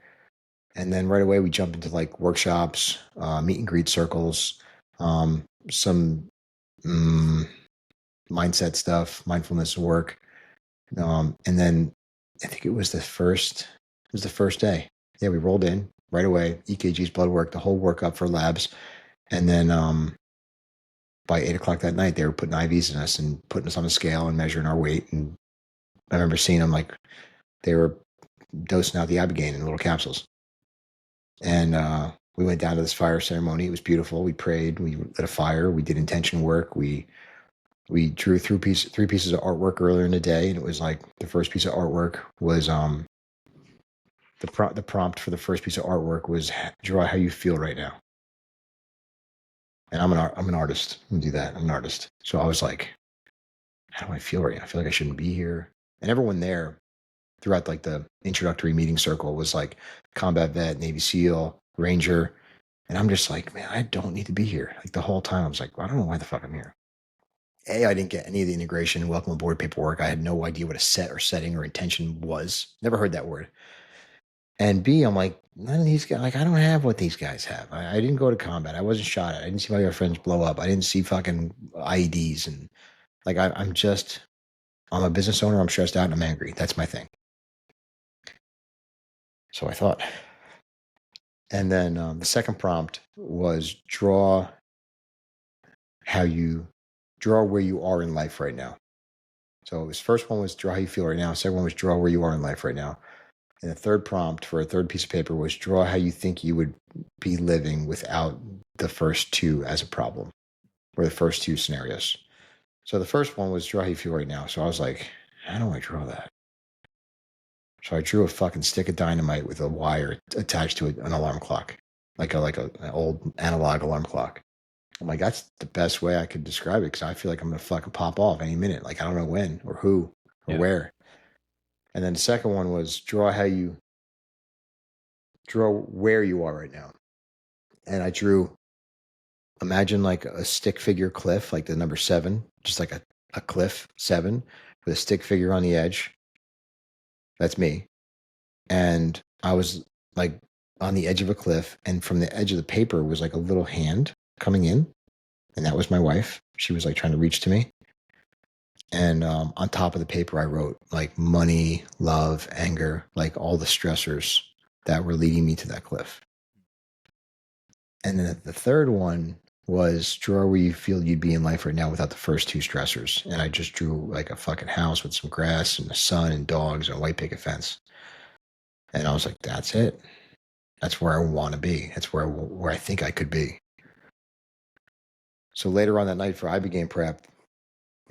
And then right away we jump into like workshops, meet and greet circles, some mindset stuff, mindfulness work. And then I think it was the first day. Yeah, we rolled in right away, EKGs, blood work, the whole workup for labs. And then by 8:00 that night, they were putting IVs in us and putting us on a scale and measuring our weight. And I remember seeing them, like, they were dosing out the Ibogaine in little capsules. And We went down to this fire ceremony. It was beautiful. We prayed. We lit a fire. We did intention work. We drew through three pieces of artwork earlier in the day, and it was like the first piece of artwork was the prompt for the first piece of artwork was draw how you feel right now. And I'm an artist. I do that. I'm an artist. So I was like, how do I feel right now? I feel like I shouldn't be here. And everyone there throughout like the introductory meeting circle was like combat vet, Navy SEAL, Ranger. And I'm just like, man, I don't need to be here. Like the whole time I was like, well, I don't know why the fuck I'm here. I didn't get any of the integration, welcome aboard paperwork. I had no idea what a set or setting or intention was. Never heard that word. And B, I'm like, none of these guys, like, I don't have what these guys have. I didn't go to combat. I wasn't shot at. I didn't see my other friends blow up. I didn't see fucking IEDs. And like, I'm a business owner. I'm stressed out and I'm angry. That's my thing. So I thought. And then the second prompt was draw where you are in life right now. So his first one was draw how you feel right now. Second one was draw where you are in life right now. And the third prompt for a third piece of paper was draw how you think you would be living without the first two as a problem, or the first two scenarios. So the first one was draw how you feel right now. So I was like, how do I draw that? So I drew a fucking stick of dynamite with a wire attached to an alarm clock, like an old analog alarm clock. I'm like, that's the best way I could describe it because I feel like I'm gonna fucking pop off any minute. Like I don't know when or who or where. And then the second one was draw where you are right now. And I drew, imagine like a stick figure cliff, like the number 7, just like a cliff 7 with a stick figure on the edge. That's me. And I was like on the edge of a cliff, and from the edge of the paper was like a little hand coming in. And that was my wife. She was like trying to reach to me. And on top of the paper, I wrote like money, love, anger, like all the stressors that were leading me to that cliff. And then the third one was draw where you feel you'd be in life right now without the first two stressors. And I just drew like a fucking house with some grass and the sun and dogs and a white picket fence. And I was like, that's it. That's where I want to be. That's where I think I could be. So later on that night for I Began Prep,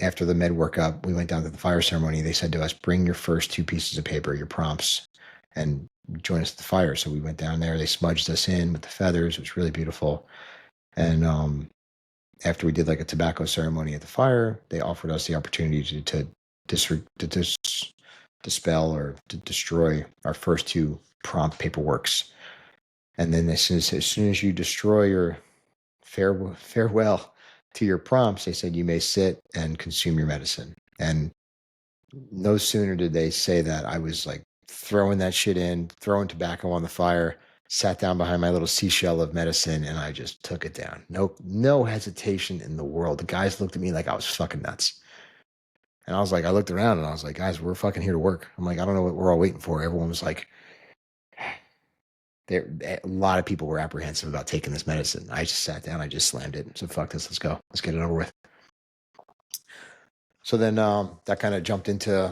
after the med workup, we went down to the fire ceremony. They said to us, bring your first two pieces of paper, your prompts, and join us at the fire. So we went down there. They smudged us in with the feathers. It was really beautiful. And after we did like a tobacco ceremony at the fire, they offered us the opportunity to dispel or to destroy our first two prompt paperworks. And then as soon as you destroy your farewell to your prompts, they said you may sit and consume your medicine. And no sooner did they say that, I was like throwing that shit in, throwing tobacco on the fire, sat down behind my little seashell of medicine, and I just took it down. No hesitation in the world. The guys looked at me like I was fucking nuts. And I was like, I looked around and I was like, guys, we're fucking here to work. I'm like, I don't know what we're all waiting for. Everyone was like, a lot of people were apprehensive about taking this medicine. I just sat down, I just slammed it. So fuck this, let's go. Let's get it over with. So then that kind of jumped into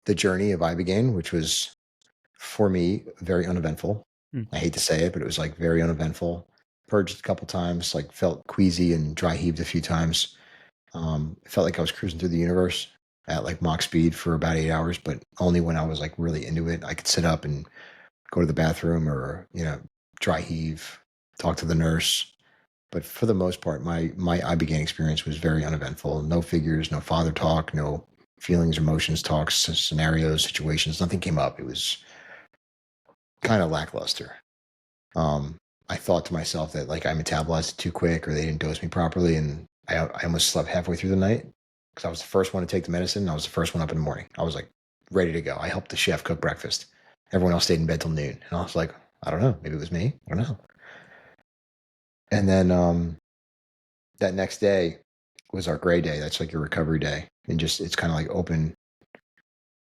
the journey of Ibogaine, which was, for me, very uneventful. I hate to say it, but it was like very uneventful. Purged a couple times, like felt queasy and dry heaved a few times. Felt like I was cruising through the universe at like Mach speed for about 8 hours, but only when I was like really into it. I could sit up and go to the bathroom or, dry heave, talk to the nurse. But for the most part, my Ibogaine experience was very uneventful. No figures, no father talk, no feelings, emotions, talks, scenarios, situations. Nothing came up. It was kind of lackluster. I thought to myself that like I metabolized it too quick or they didn't dose me properly. And I almost slept halfway through the night because I was the first one to take the medicine. And I was the first one up in the morning. I was like ready to go. I helped the chef cook breakfast. Everyone else stayed in bed till noon. And I was like, I don't know. Maybe it was me. I don't know. And then that next day was our gray day. That's like your recovery day. And just, it's kind of like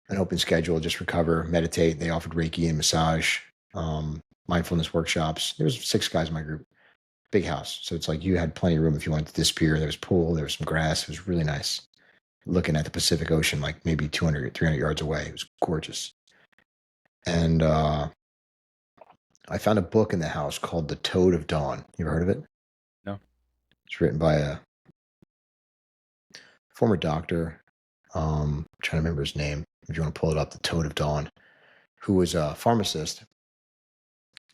an open schedule, just recover, meditate. They offered Reiki and massage, mindfulness workshops. There was 6 guys in my group, big house. So it's like you had plenty of room if you wanted to disappear. There was pool, there was some grass. It was really nice. Looking at the Pacific Ocean, like maybe 200, 300 yards away. It was gorgeous. And I found a book in the house called The Toad of Dawn. You ever heard of it? No. It's written by a former doctor. I'm trying to remember his name. If you want to pull it up, The Toad of Dawn, who was a pharmacist.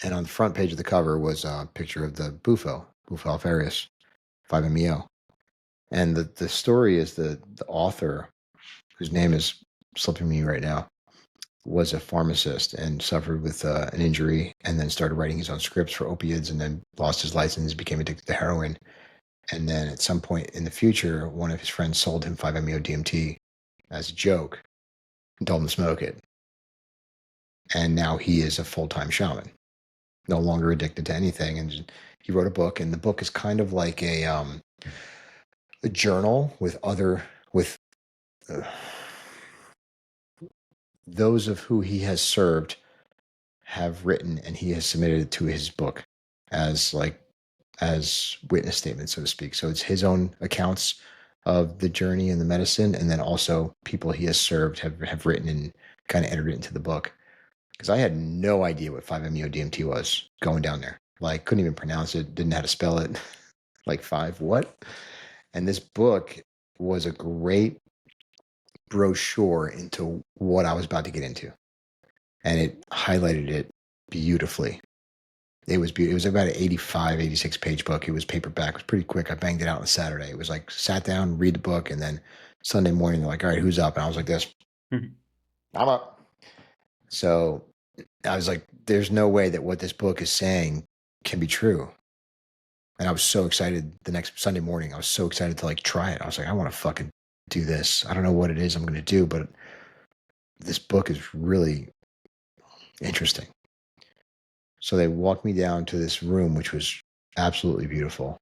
And on the front page of the cover was a picture of the Bufo alvarius, 5-MeO. And the story is the author, whose name is slipping me right now, was a pharmacist and suffered with an injury, and then started writing his own scripts for opiates, and then lost his license, became addicted to heroin. And then at some point in the future, one of his friends sold him 5-MeO DMT as a joke and told him to smoke it. And now he is a full-time shaman, no longer addicted to anything. And he wrote a book, and the book is kind of like a journal with those of who he has served have written, and he has submitted it to his book as witness statements, so to speak. So it's his own accounts of the journey and the medicine, and then also people he has served have written and kind of entered it into the book. Because I had no idea what 5-MeO DMT was going down there. Like, couldn't even pronounce it, didn't know how to spell it. Like, what? And this book was a great brochure into what I was about to get into. And it highlighted it beautifully. It was beautiful. It was about an 85, 86 page book. It was paperback. It was pretty quick. I banged it out on a Saturday. It was like, sat down, read the book, and then Sunday morning, they're like, all right, who's up? And I was like this. I'm up. So I was like, there's no way that what this book is saying can be true. And I was so excited the next Sunday morning. I was so excited to like try it. I was like, I want to fucking do this. I don't know what it is I'm going to do, but this book is really interesting. So they walked me down to this room, which was absolutely beautiful.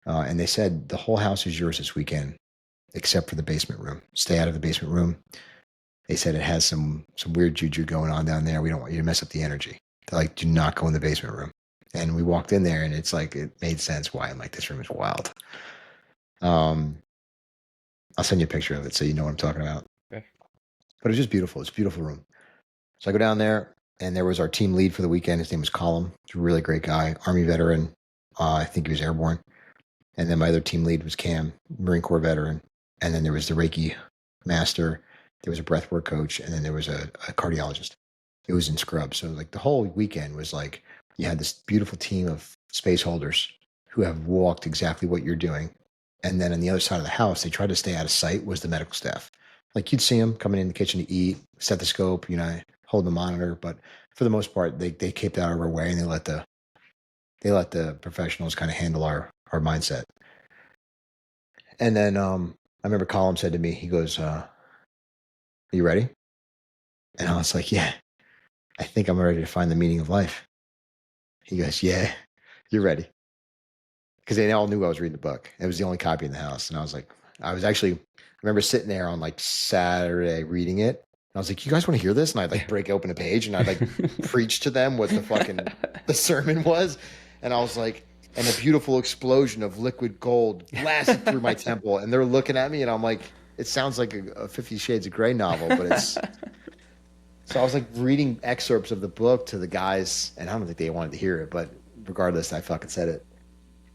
And they said, the whole house is yours this weekend, except for the basement room. Stay out of the basement room. They said it has some weird juju going on down there. We don't want you to mess up the energy. They're like, do not go in the basement room. And we walked in there, and it's like, it made sense why I'm like, this room is wild. I'll send you a picture of it so you know what I'm talking about. Okay. But it's just beautiful. It's a beautiful room. So I go down there, and there was our team lead for the weekend. His name was Colin. He's a really great guy, Army veteran. I think he was airborne. And then my other team lead was Cam, Marine Corps veteran. And then there was the Reiki master. There was a breathwork coach, and then there was a cardiologist. It was in scrubs. So like the whole weekend was like, you had this beautiful team of space holders who have walked exactly what you're doing. And then on the other side of the house, they tried to stay out of sight, was the medical staff. Like you'd see them coming in the kitchen to eat, stethoscope, hold the monitor. But for the most part, they kept out of our way, and they let the professionals kind of handle our mindset. And then I remember Colin said to me, he goes, are you ready? And I was like, yeah, I think I'm ready to find the meaning of life. He goes, yeah, you're ready. Because they all knew I was reading the book. It was the only copy in the house. And I remember sitting there on like Saturday reading it. And I was like, you guys want to hear this? And I'd like break open a page, and I'd like preach to them what the sermon was. And I was like, and a beautiful explosion of liquid gold blasted through my temple. And they're looking at me, and I'm like, it sounds like a 50 Shades of Grey novel, but it's... So I was like reading excerpts of the book to the guys, and I don't think they wanted to hear it, but regardless, I fucking said it.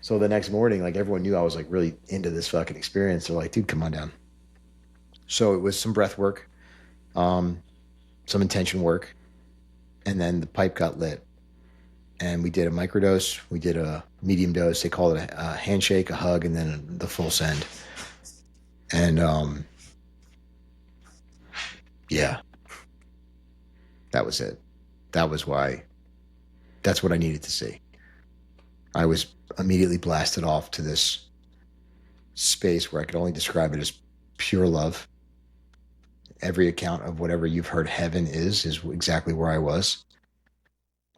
So the next morning, like everyone knew I was like really into this fucking experience. They're like, dude, come on down. So it was some breath work, some intention work, and then the pipe got lit. And we did a microdose, we did a medium dose. They call it a handshake, a hug, and then the full send. And yeah. That was it. That's what I needed to see. I was immediately blasted off to this space where I could only describe it as pure love. Every account of whatever you've heard heaven is exactly where I was.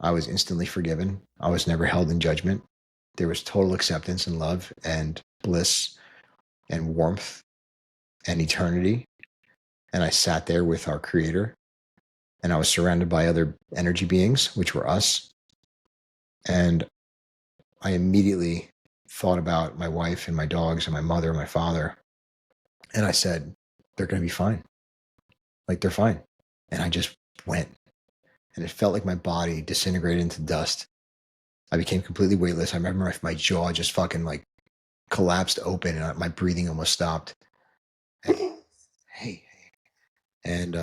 I was instantly forgiven. I was never held in judgment. There was total acceptance and love and bliss and warmth and eternity. And I sat there with our Creator. And I was surrounded by other energy beings, which were us. And I immediately thought about my wife and my dogs and my mother and my father. And I said, they're going to be fine. Like, they're fine. And I just went. and it felt like my body disintegrated into dust. I became completely weightless. I remember my jaw just fucking like collapsed open, and my breathing almost stopped. And, hey, and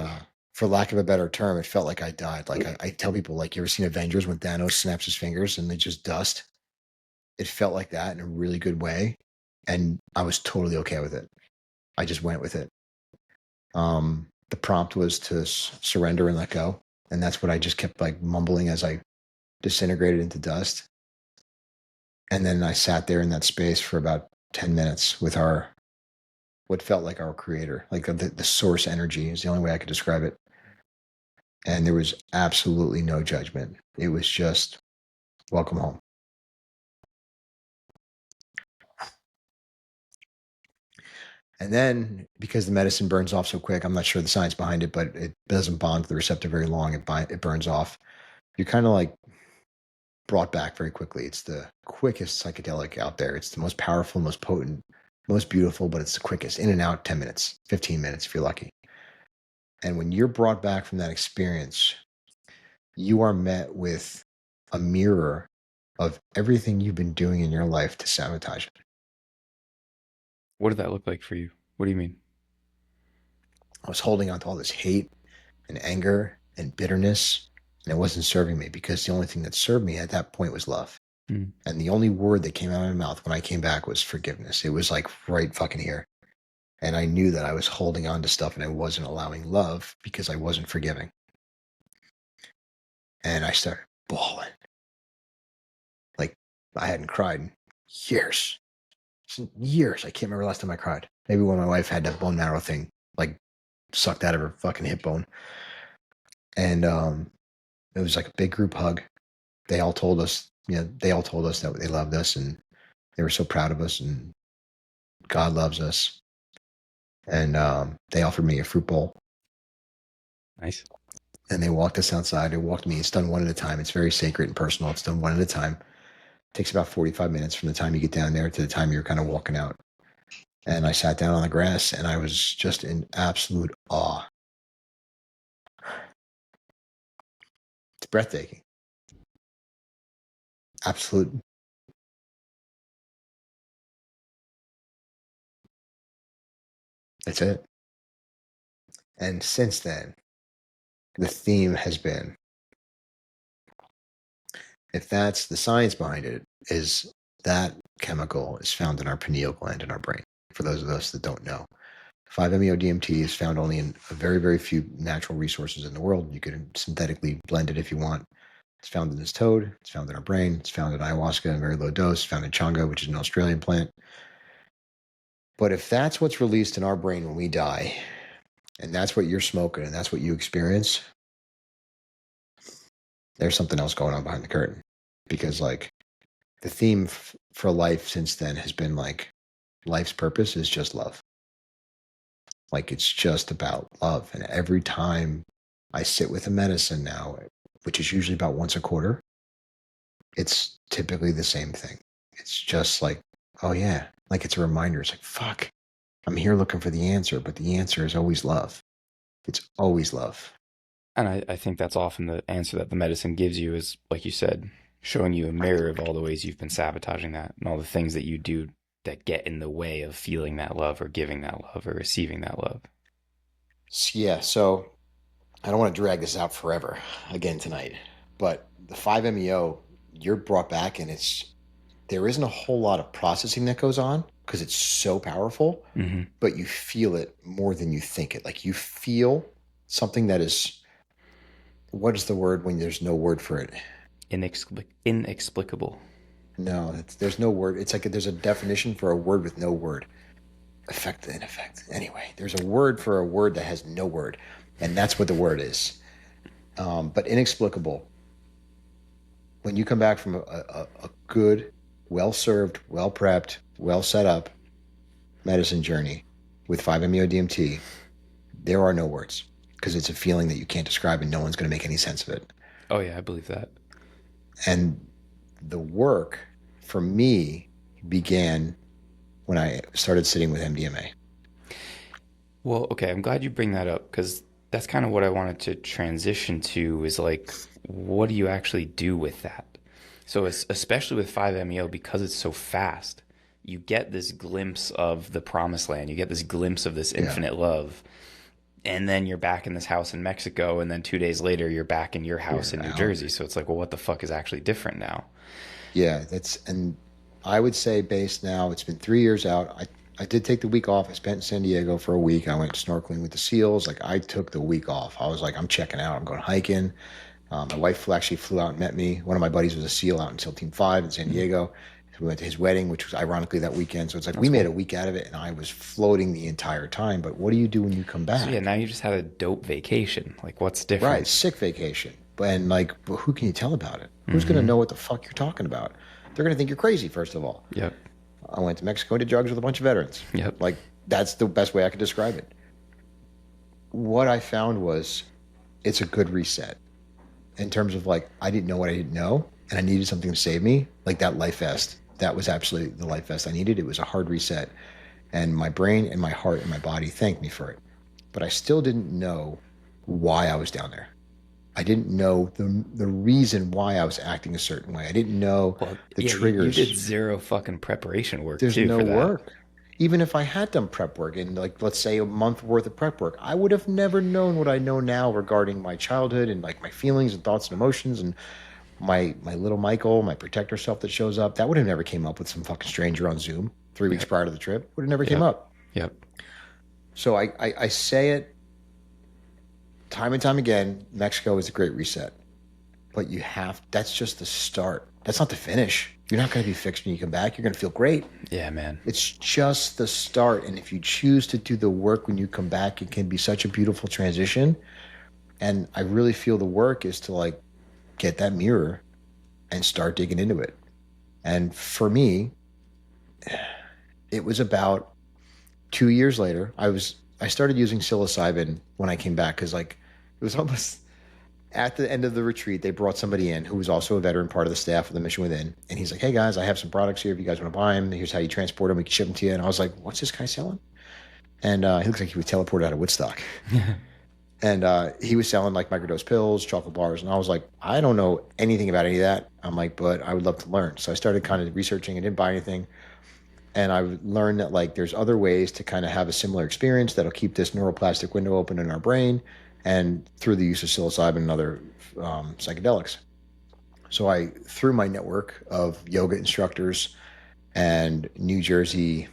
for lack of a better term, it felt like I died. Like I tell people, like, you ever seen Avengers when Thanos snaps his fingers and they just dust? It felt like that in a really good way, and I was totally okay with it. I just went with it. The prompt was to surrender and let go, and that's what I just kept like mumbling as I disintegrated into dust. And then I sat there in that space for about 10 minutes with what felt like our creator, like the source energy is the only way I could describe it. And there was absolutely no judgment. It was just welcome home. And then because the medicine burns off so quick, I'm not sure the science behind it, but it doesn't bond to the receptor very long. It burns off. You're kind of like brought back very quickly. It's the quickest psychedelic out there. It's the most powerful, most potent, most beautiful, but it's the quickest. In and out, 10 minutes, 15 minutes if you're lucky. And when you're brought back from that experience, you are met with a mirror of everything you've been doing in your life to sabotage it. What did that look like for you? What do you mean? I was holding on to all this hate and anger and bitterness, and it wasn't serving me because the only thing that served me at that point was love. Mm. And the only word that came out of my mouth when I came back was forgiveness. It was like right fucking here. And I knew that I was holding on to stuff and I wasn't allowing love because I wasn't forgiving. And I started bawling. Like I hadn't cried in years. Years. I can't remember the last time I cried. Maybe when my wife had that bone marrow thing, like sucked out of her fucking hip bone. And it was like a big group hug. They all told us, they all told us that they loved us and they were so proud of us and God loves us. And they offered me a fruit bowl. Nice. And they walked us outside. They walked me. It's done one at a time. It's very sacred and personal. It's done one at a time. It takes about 45 minutes from the time you get down there to the time you're kind of walking out. And I sat down on the grass and I was just in absolute awe. It's breathtaking. Absolute. That's it. And since then, the theme has been, if that's the science behind it, is that chemical is found in our pineal gland in our brain. For those of us that don't know, 5-MeO-DMT is found only in a very, very few natural resources in the world. You can synthetically blend it if you want. It's found in this toad. It's found in our brain. It's found in ayahuasca in very low dose. It's found in changa, which is an Australian plant. But if that's what's released in our brain when we die, and that's what you're smoking and that's what you experience, there's something else going on behind the curtain. Because like the theme for life since then has been like life's purpose is just love. Like it's just about love. And every time I sit with a medicine now, which is usually about once a quarter, it's typically the same thing. It's just like, oh yeah, like it's a reminder. It's like, fuck, I'm here looking for the answer, but the answer is always love. It's always love. And I think that's often the answer that the medicine gives you is, like you said, showing you a mirror of all the ways you've been sabotaging that and all the things that you do that get in the way of feeling that love or giving that love or receiving that love. Yeah, so I don't want to drag this out forever again tonight, but the 5-MeO, you're brought back and there isn't a whole lot of processing that goes on because it's so powerful, Mm-hmm. but you feel it more than you think it. Like you feel something that is, what is the word when there's no word for it? Inexplicable. No, there's no word. It's like there's a definition for a word with no word. Effect and effect. Anyway, there's a word for a word that has no word, and that's what the word is. But inexplicable. When you come back from a good, well-served, well-prepped, well-set up medicine journey with 5-MeO-DMT, there are no words because it's a feeling that you can't describe and no one's going to make any sense of it. Oh, yeah, I believe that. And the work for me began when I started sitting with MDMA. Well, okay, I'm glad you bring that up because that's kind of what I wanted to transition to is like, what do you actually do with that? So, especially with 5-MeO, because it's so fast, you get this glimpse of the promised land. You get this glimpse of this Yeah, infinite love. And then you're back in this house in Mexico. And then 2 days later, you're back in your house you're in New out. Jersey. So it's like, well, what the fuck is actually different now? Yeah, and I would say based now, it's been 3 years out. I did take the week off. I spent in San Diego for a week. I went snorkeling with the seals. Like I took the week off. I was like, I'm checking out. I'm going hiking. My wife actually flew out and met me. One of my buddies was a SEAL out in SEAL Team 5 in San Mm, Diego. We went to his wedding, which was ironically that weekend. So it's like we that's made cool. a week out of it, and I was floating the entire time. But what do you do when you come So yeah, back? now you just had a dope vacation. Like, what's Right, different? sick vacation. And like, well, who can you tell about it? Who's going to Mm-hmm. know what the fuck you're talking about? They're going to think you're crazy, first of all. Yep. I went to Mexico and did drugs with a bunch of veterans. Yep. Like, that's the best way I could describe it. What I found was it's a good reset in terms of like, I didn't know what I didn't know, and I needed something to save me. Like that life vest. That was absolutely the life vest I needed. It was a hard reset. And my brain and my heart and my body thanked me for it. But I still didn't know why I was down there. I didn't know the reason why I was acting a certain way. I didn't know Well, the yeah, you triggers. did zero fucking preparation work There's too no for that. work. Even if I had done prep work in like let's say a month worth of prep work, I would have never known what I know now regarding my childhood and like my feelings and thoughts and emotions and my little Michael, my protector self that shows up. That would have never came up with some fucking stranger on Zoom 3 weeks Yep. prior to the trip. Would have never came Yep. up. Yep. So I say it time and time again. Mexico is a great reset, but that's just the start. That's not the finish. You're not going to be fixed when you come back. You're going to feel great. Yeah, man. It's just the start. And if you choose to do the work when you come back, it can be such a beautiful transition. And I really feel the work is to like get that mirror and start digging into it. And for me, it was about 2 years later. I started using psilocybin when I came back because like it was almost at the end of the retreat, they brought somebody in who was also a veteran, part of the staff of the Mission Within. And he's like, hey guys, I have some products here. If you guys want to buy them, here's how you transport them. We can ship them to you. And I was like, what's this guy selling? And he looks like he was teleported out of Woodstock. And he was selling like microdose pills, chocolate bars. And I was like, I don't know anything about any of that. I'm like, but I would love to learn. So I started kind of researching. I didn't buy anything. And I learned that like there's other ways to kind of have a similar experience that'll keep this neuroplastic window open in our brain and through the use of psilocybin and other psychedelics. So I, through my network of yoga instructors and New Jersey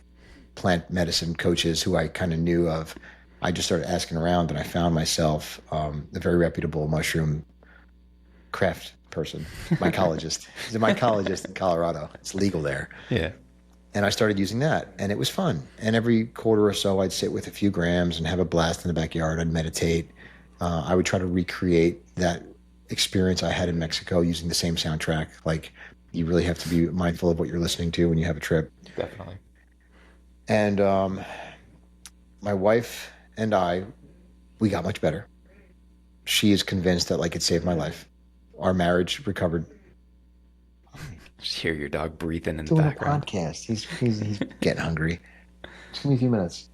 plant medicine coaches who I kind of knew of, I just started asking around and I found myself a very reputable mushroom craft person, mycologist. He's a mycologist in Colorado. It's legal there. Yeah. And I started using that, and it was fun. And every quarter or so, I'd sit with a few grams and have a blast in the backyard. I'd meditate. I would try to recreate that experience I had in Mexico using the same soundtrack. Like, you really have to be mindful of what you're listening to when you have a trip. Definitely. And my wife and I, we got much better. She is convinced that like it saved my life. Our marriage recovered. Just hear your dog breathing in the Doing a background. podcast. He's getting hungry. Just give me a few minutes.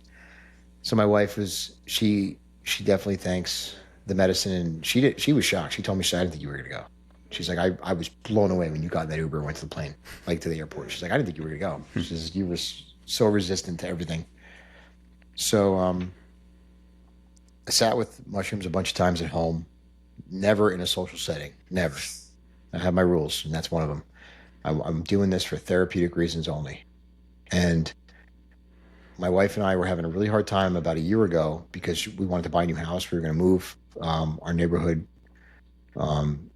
So my wife she definitely thanks the medicine, and she was shocked. She told me, I didn't think you were gonna go. She's like, I was blown away when you got in that Uber and went to the plane, like to the airport. She's like, I didn't think you were gonna go. She says you were so resistant to everything. So I sat with mushrooms a bunch of times at home, never in a social setting, never. I have my rules, and that's one of them. I'm doing this for therapeutic reasons only. And my wife and I were having a really hard time about a year ago because we wanted to buy a new house. We were going to move. Our neighborhood um,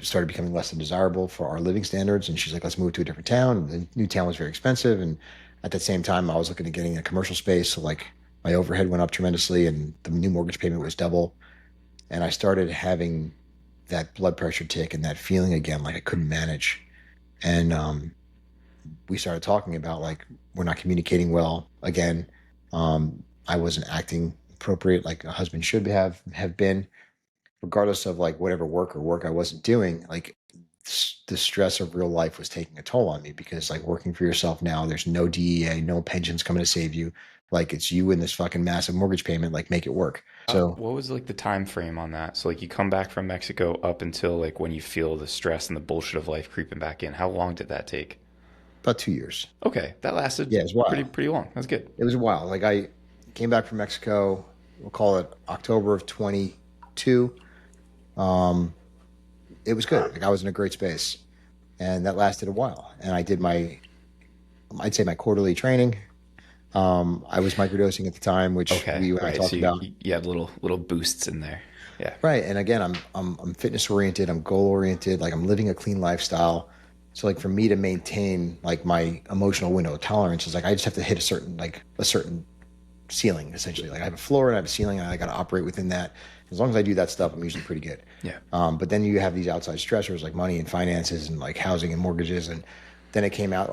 started becoming less than desirable for our living standards. And she's like, let's move to a different town. The new town was very expensive. And at that same time, I was looking at getting a commercial space. So like my overhead went up tremendously and the new mortgage payment was double. And I started having that blood pressure tick and that feeling again, like I couldn't manage. And we started talking about like we're not communicating well again. I wasn't acting appropriate like a husband should have been, regardless of like whatever work I wasn't doing. Like the stress of real life was taking a toll on me because like working for yourself now, there's no DEA, no pensions coming to save you. Like it's you and this fucking massive mortgage payment, like make it work. So What was like the time frame on that? So like you come back from Mexico up until like when you feel the stress and the bullshit of life creeping back in. How long did that take? about 2 years. Okay, that lasted Yeah, it's wild. pretty long. That's good. It was a while. Like I came back from Mexico, we'll call it October of 22. Um, it was good. Like I was in a great space, and that lasted a while. And I did I'd say my quarterly training. I was microdosing at the time, which Okay, we I right. So talked about. you had little boosts in there. Yeah. Right. And again, I'm fitness oriented. I'm goal oriented. Like I'm living a clean lifestyle. So like for me to maintain like my emotional window of tolerance is like I just have to hit a certain ceiling essentially. Like I have a floor and I have a ceiling and I got to operate within that. As long as I do that stuff, I'm usually pretty good. Yeah. But then you have these outside stressors like money and finances and like housing and mortgages. And then it came out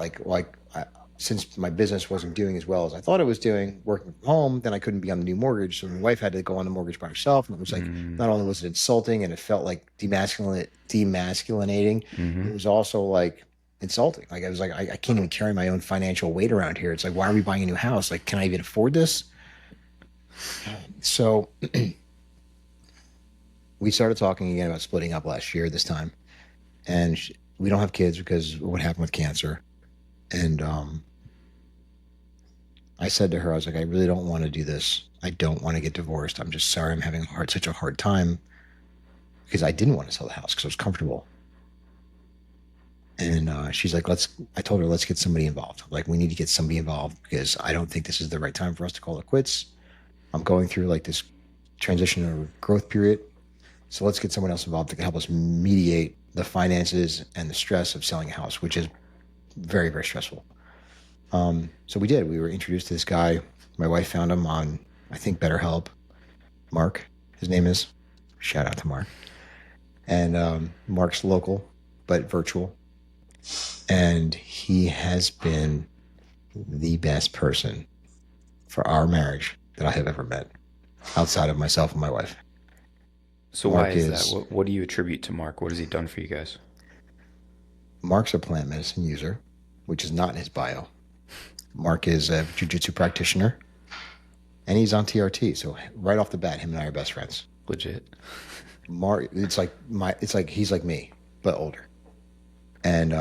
since my business wasn't doing as well as I thought it was doing, working from home, then I couldn't be on the new mortgage. So my wife had to go on the mortgage by herself. And it was like, not only was it insulting and it felt like demasculinating, it was also like insulting. Like I was like, I can't even carry my own financial weight around here. It's like, why are we buying a new house? Like, can I even afford this? So we started talking again about splitting up last year this time. And we don't have kids because of what happened with cancer. And I said to her, I was like, I really don't want to do this. I don't want to get divorced. I'm just sorry I'm having such a hard time because I didn't want to sell the house because I was comfortable. And she's like, I told her, let's get somebody involved. Like, we need to get somebody involved because I don't think this is the right time for us to call it quits. I'm going through like this transition or growth period. So let's get someone else involved that can help us mediate the finances and the stress of selling a house, which is very, very stressful. So we did. We were introduced to this guy. My wife found him on, I think, BetterHelp. Mark, his name is. Shout out to Mark. And Mark's local, but virtual. And he has been the best person for our marriage that I have ever met, outside of myself and my wife. So why is that? What do you attribute to Mark? What has he done for you guys? Mark's a plant medicine user, which is not in his bio. Mark is a jiu-jitsu practitioner, and he's on TRT. So right off the bat, him and I are best friends. Legit. Mark, it's like he's like me, but older. And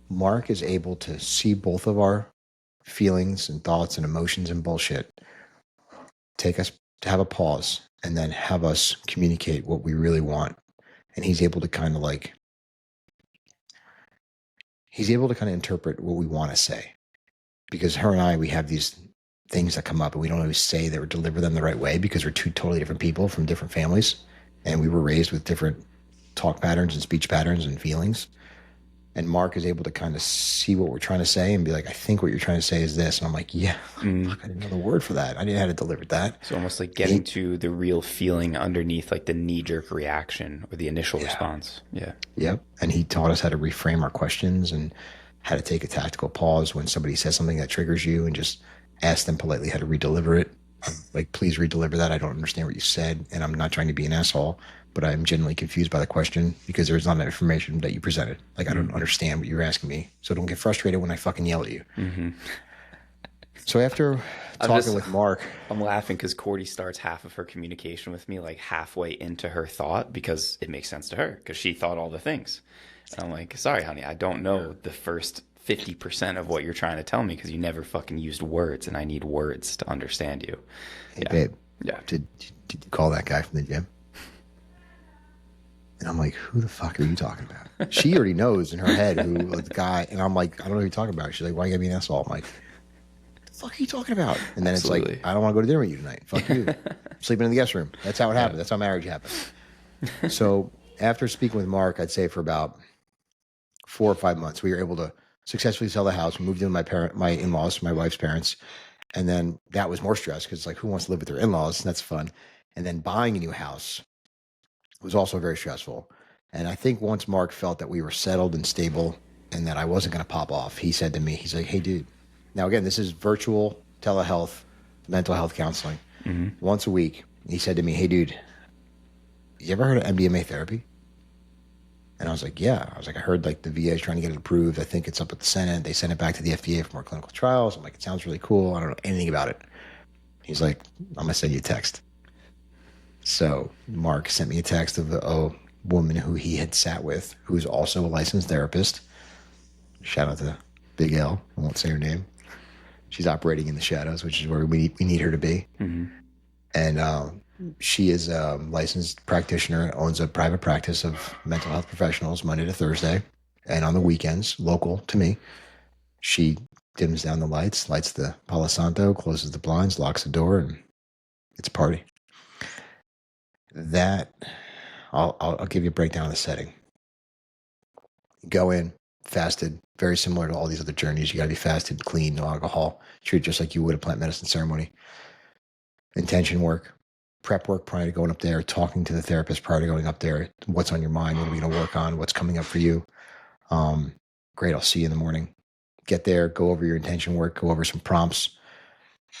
Mark is able to see both of our feelings and thoughts and emotions and bullshit, take us to have a pause, and then have us communicate what we really want. And he's able to kind of interpret what we want to say. Because her and I, we have these things that come up and we don't always say that or deliver them the right way because we're two totally different people from different families. And we were raised with different talk patterns and speech patterns and feelings. And Mark is able to kind of see what we're trying to say and be like, I think what you're trying to say is this. And I'm like, yeah, fuck, I didn't know the word for that. I didn't know how to deliver that. So almost like getting to the real feeling underneath like the knee-jerk reaction or the initial response. Yeah. Yep. And he taught us how to reframe our questions and how to take a tactical pause when somebody says something that triggers you and just ask them politely how to redeliver it. Like, please redeliver that. I don't understand what you said. And I'm not trying to be an asshole, but I'm genuinely confused by the question because there's not enough information that you presented. Like, I don't understand what you're asking me. So don't get frustrated when I fucking yell at you. So after talking with Mark, I'm laughing because Cordy starts half of her communication with me like halfway into her thought because it makes sense to her because she thought all the things. And I'm like, sorry, honey, I don't know the first 50% of what you're trying to tell me because you never fucking used words and I need words to understand you. Hey, babe. Yeah. Did you call that guy from the gym? And I'm like, who the fuck are you talking about? She already knows in her head who the guy, and I'm like, I don't know who you're talking about. She's like, why you gotta be an asshole? I'm like, what the fuck are you talking about? And then Absolutely. It's like, I don't want to go to dinner with you tonight. Fuck you. I'm sleeping in the guest room. That's how it happened. That's how marriage happens. So after speaking with Mark, I'd say for about 4 or 5 months, we were able to successfully sell the house. We moved in with my in-laws, my wife's parents. And then that was more stress because it's like, who wants to live with their in-laws? That's fun. And then buying a new house was also very stressful. And I think once Mark felt that we were settled and stable and that I wasn't going to pop off, he said to me, he's like, hey, dude. Now, again, this is virtual telehealth, mental health counseling once a week. He said to me, hey, dude, you ever heard of MDMA therapy? And I was like, yeah. I was like, I heard like the VA is trying to get it approved. I think it's up at the Senate. They sent it back to the FDA for more clinical trials. I'm like, it sounds really cool. I don't know anything about it. He's like, I'm gonna send you a text. So Mark sent me a text of a woman who he had sat with, who's also a licensed therapist. Shout out to Big L. I won't say her name. She's operating in the shadows, which is where we need her to be. Mm-hmm. And she is a licensed practitioner, owns a private practice of mental health professionals Monday to Thursday. And on the weekends, local to me, she dims down the lights, lights the Palo Santo, closes the blinds, locks the door, and it's a party. That, I'll give you a breakdown of the setting. Go in, fasted, very similar to all these other journeys. You got to be fasted, clean, no alcohol. Treat it just like you would a plant medicine ceremony. Intention work, prep work prior to going up there, talking to the therapist prior to going up there. What's on your mind? What are we going to work on? What's coming up for you? Great, I'll see you in the morning. Get there, go over your intention work, go over some prompts,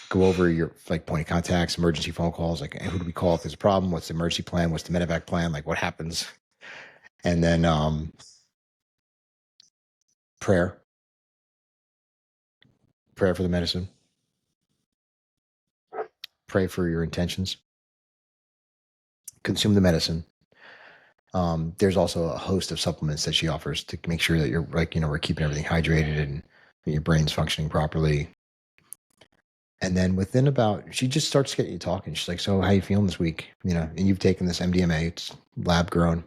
go over your like point of contacts, emergency phone calls, like who do we call if there's a problem? What's the emergency plan? What's the medevac plan? Like what happens? And then prayer for the medicine, pray for your intentions, consume the medicine. There's also a host of supplements that she offers to make sure that you're like, we're keeping everything hydrated and your brain's functioning properly. And then within she just starts getting you talking. She's like, so how you feeling this week? And you've taken this MDMA, it's lab grown.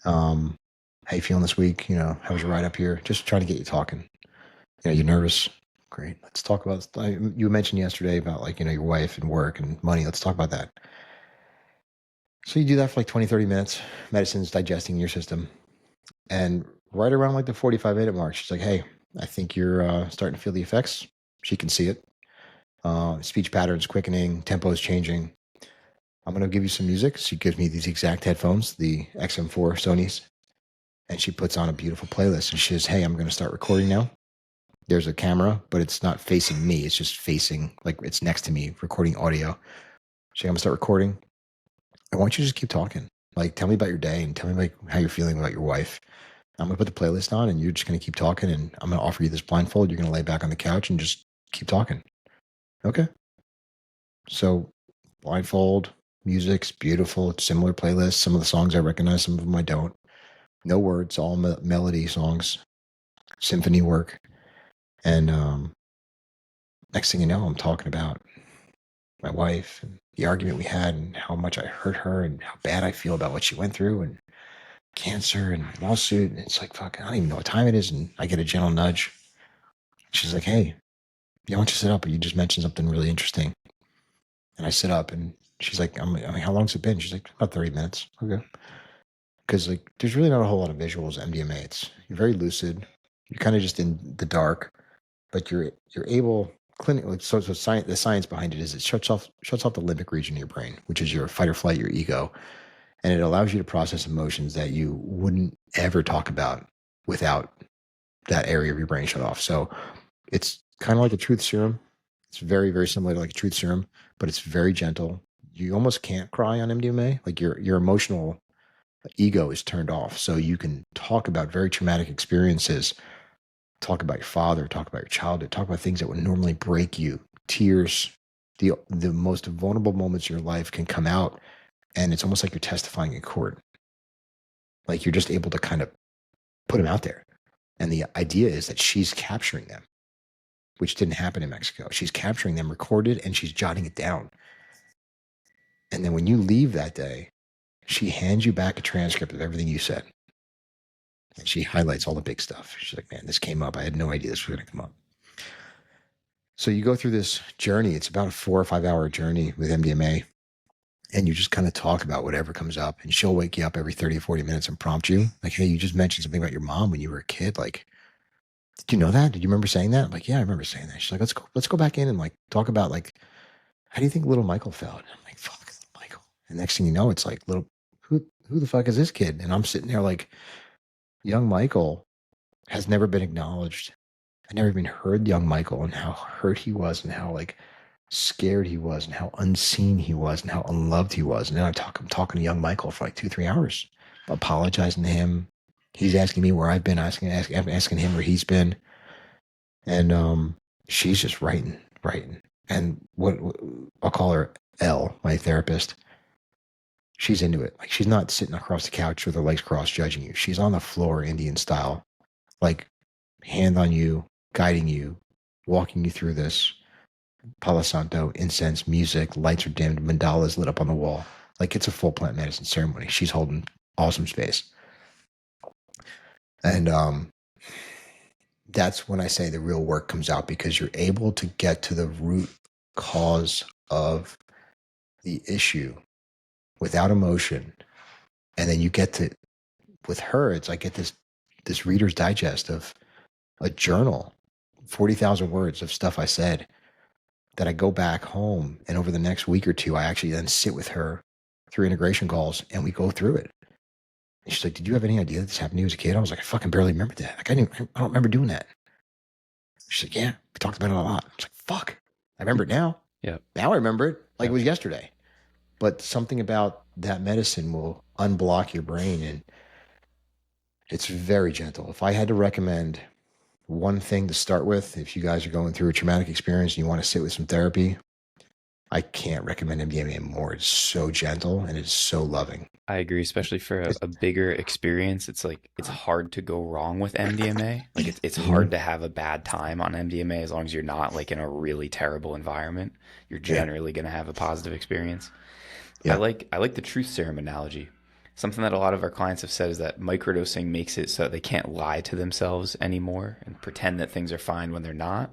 How you feeling this week? How was your ride up here? Just trying to get you talking. You nervous? Great. Let's talk about, you mentioned yesterday about like, your wife and work and money. Let's talk about that. So you do that for like 20, 30 minutes. Medicine's digesting in your system. And right around like the 45-minute mark, she's like, hey, I think you're starting to feel the effects. She can see it. Speech patterns quickening, tempo's changing. I'm going to give you some music. She gives me these exact headphones, the XM4 Sony's. And she puts on a beautiful playlist. And she says, hey, I'm going to start recording now. There's a camera, but it's not facing me. It's just facing, like it's next to me, recording audio. She's like, I'm going to start recording. I want you to just keep talking. Like, tell me about your day and tell me like how you're feeling about your wife. I'm going to put the playlist on and you're just going to keep talking. And I'm going to offer you this blindfold. You're going to lay back on the couch and just keep talking. Okay. So blindfold, music's beautiful. It's similar playlists. Some of the songs I recognize, some of them I don't. No words, all melody songs, symphony work. And next thing you know, I'm talking about my wife and the argument we had and how much I hurt her and how bad I feel about what she went through and cancer and lawsuit. And it's like, fuck, I don't even know what time it is. And I get a gentle nudge. She's like, hey, why don't you sit up? You just mentioned something really interesting. And I sit up and she's like, how long's it been? She's like, about 30 minutes. Okay. Because like, there's really not a whole lot of visuals MDMA. You're very lucid. You're kind of just in the dark, but you're able clinically. So the science behind it is it shuts off the limbic region of your brain, which is your fight or flight, your ego. And it allows you to process emotions that you wouldn't ever talk about without that area of your brain shut off. So it's kind of like a truth serum. It's very, very similar to like a truth serum, but it's very gentle. You almost can't cry on MDMA. Like your emotional ego is turned off. So you can talk about very traumatic experiences, talk about your father, talk about your childhood, talk about things that would normally break you. Tears, the most vulnerable moments in your life can come out. And it's almost like you're testifying in court. Like you're just able to kind of put them out there. And the idea is that she's capturing them, which didn't happen in Mexico. She's capturing them recorded and she's jotting it down. And then when you leave that day, she hands you back a transcript of everything you said. And she highlights all the big stuff. She's like, man, this came up. I had no idea this was going to come up. So you go through this journey. It's about a 4 or 5 hour journey with MDMA. And you just kind of talk about whatever comes up. And she'll wake you up every 30 or 40 minutes and prompt you. Like, hey, you just mentioned something about your mom when you were a kid. Like, did you know that? Did you remember saying that? I'm like, yeah, I remember saying that. She's like, let's go back in and like talk about like, how do you think little Michael felt? And I'm like, fuck, Michael. And next thing you know, it's like, who the fuck is this kid? And I'm sitting there like, young Michael has never been acknowledged. I never even heard young Michael and how hurt he was and how like scared he was and how unseen he was and how unloved he was. And then I'm talking to young Michael for like 2-3 hours, apologizing to him. He's asking me where I've been, asking him where he's been. And she's just writing. And what I'll call her L, my therapist, she's into it. Like she's not sitting across the couch with her legs crossed judging you. She's on the floor Indian style, like hand on you, guiding you, walking you through this. Palo Santo, incense, music, lights are dimmed, mandalas lit up on the wall. Like it's a full plant medicine ceremony. She's holding awesome space. And that's when I say the real work comes out, because you're able to get to the root cause of the issue without emotion. And then you get to, with her, it's like get this Reader's Digest of a journal, 40,000 words of stuff I said, that I go back home, and over the next week or two, I actually then sit with her through integration calls and we go through it. And she's like, "Did you have any idea that this happened to you as a kid?" I was like, "I fucking barely remember that. Like, I don't remember doing that." She's like, "Yeah, we talked about it a lot." I was like, "Fuck, I remember it now." Yeah. Now I remember it like Yeah. it was yesterday. But something about that medicine will unblock your brain, and it's very gentle. If I had to recommend one thing to start with, if you guys are going through a traumatic experience and you want to sit with some therapy, I can't recommend MDMA more. It's so gentle and it's so loving. I agree, especially for a bigger experience. It's like it's hard to go wrong with MDMA. Like it's hard to have a bad time on MDMA as long as you're not like in a really terrible environment. You're Yeah. generally going to have a positive experience. I Yeah. like the truth serum analogy. Something that a lot of our clients have said is that microdosing makes it so that they can't lie to themselves anymore and pretend that things are fine when they're not.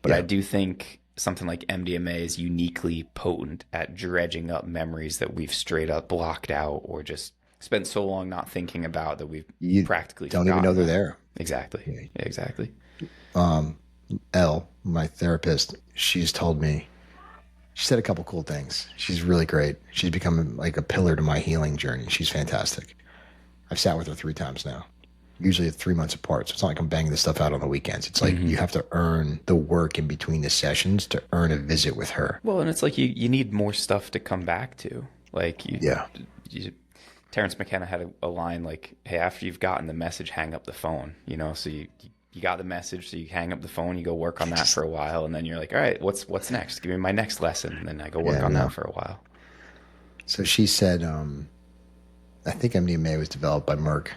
But I Yeah. do think something like MDMA is uniquely potent at dredging up memories that we've straight up blocked out or just spent so long not thinking about that we've You practically don't even know forgotten they're them. there. Exactly. Yeah. Yeah, exactly. Um, Elle, my therapist, she's told me, she said a couple cool things. She's really great. She's become like a pillar to my healing journey. She's fantastic. I've sat with her 3 times now, usually 3 months apart. So it's not like I'm banging this stuff out on the weekends. It's like you have to earn the work in between the sessions to earn a visit with her. Well, and it's like you need more stuff to come back to. Like Yeah. you Terrence McKenna had a line like, "Hey, after you've gotten the message, hang up the phone." You know, so you got the message, so you hang up the phone, you go work on that for a while, and then you're like, "All right, what's next? Give me my next lesson." And then I go work Yeah, on no. that for a while. So she said, I think MDMA was developed by Merck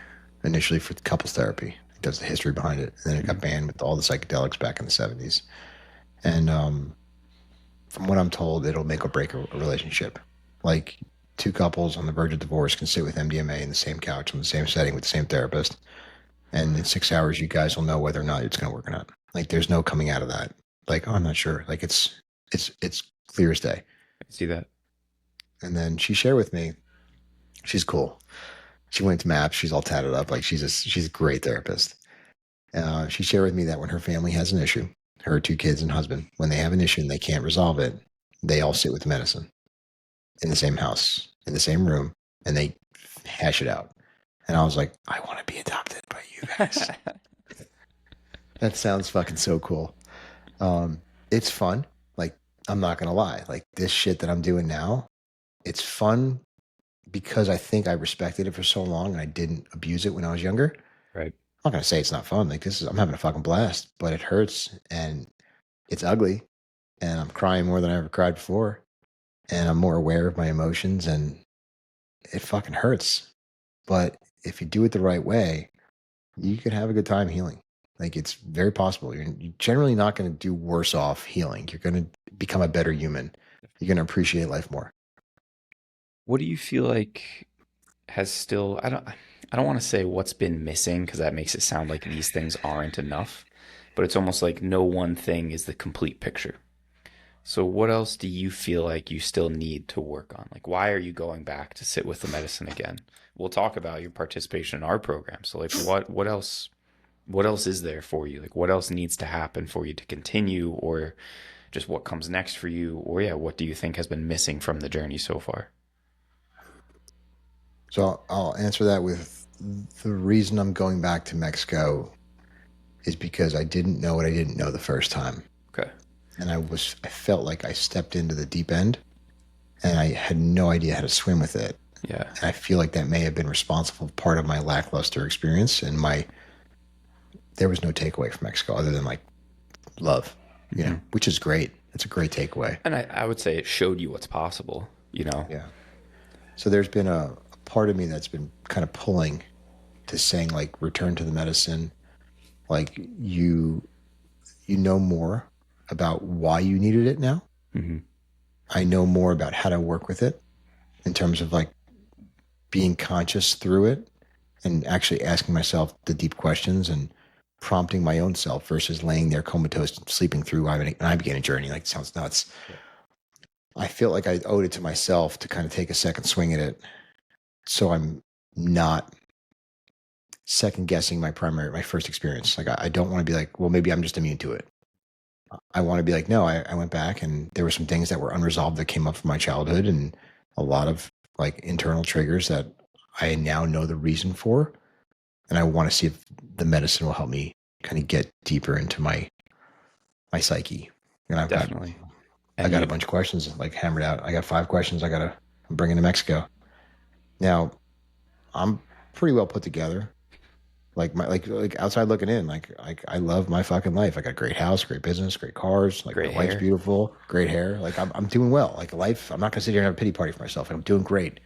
initially for couples therapy. That's the history behind it. And then it got banned with all the psychedelics back in the 70s. And from what I'm told, it'll make or break a relationship. Like two couples on the verge of divorce can sit with MDMA in the same couch, in the same setting with the same therapist. And in 6 hours, you guys will know whether or not it's going to work or not. Like there's no coming out of that. Like, oh, I'm not sure. Like it's clear as day. I see that. And then she shared with me, she's cool. She went to MAPS. She's all tatted up. Like she's a great therapist. She shared with me that when her family has an issue, her 2 kids and husband, when they have an issue and they can't resolve it, they all sit with medicine in the same house, in the same room, and they hash it out. And I was like, I want to be adopted by you guys. That sounds fucking so cool. It's fun. Like, I'm not going to lie. Like, this shit that I'm doing now, it's fun because I think I respected it for so long and I didn't abuse it when I was younger. Right. I'm not going to say it's not fun. Like, I'm having a fucking blast, but it hurts and it's ugly. And I'm crying more than I ever cried before. And I'm more aware of my emotions and it fucking hurts. But if you do it the right way, you could have a good time healing. Like it's very possible. You're generally not going to do worse off healing. You're going to become a better human. You're going to appreciate life more. What do you feel like has still I don't want to say what's been missing because that makes it sound like these things aren't enough, but it's almost like no one thing is the complete picture. So what else do you feel like you still need to work on? Like why are you going back to sit with the medicine again? We'll talk about your participation in our program. So like what else is there for you? Like what else needs to happen for you to continue or just what comes next for you? Or yeah, what do you think has been missing from the journey so far? So I'll answer that with the reason I'm going back to Mexico is because I didn't know what I didn't know the first time. Okay. And I felt like I stepped into the deep end and I had no idea how to swim with it. Yeah. And I feel like that may have been responsible for part of my lackluster experience and there was no takeaway from Mexico other than like love, which is great. That's a great takeaway. And I would say it showed you what's possible, you know? Yeah. So there's been a part of me that's been kind of pulling to saying like return to the medicine. Like you know more about why you needed it now. Mm-hmm. I know more about how to work with it in terms of like being conscious through it and actually asking myself the deep questions and prompting my own self versus laying there comatose sleeping through an Ibogaine journey. Like, it sounds nuts. Yeah. I feel like I owed it to myself to kind of take a second swing at it, so I'm not second guessing my first experience. Like, I don't want to be like, well, maybe I'm just immune to it. I want to be like, no, I went back and there were some things that were unresolved that came up from my childhood and a lot of like internal triggers that I now know the reason for. And I want to see if the medicine will help me kind of get deeper into my psyche. And Definitely. I got a bunch of questions like hammered out. I got 5 questions I'm bringing to Mexico. Now, I'm pretty well put together. Like outside looking in, like I love my fucking life. I got a great house, great business, great cars. Like, Great my wife's hair. beautiful, great hair. Like, I'm doing well. Like, life, I'm not gonna sit here and have a pity party for myself. I'm doing great.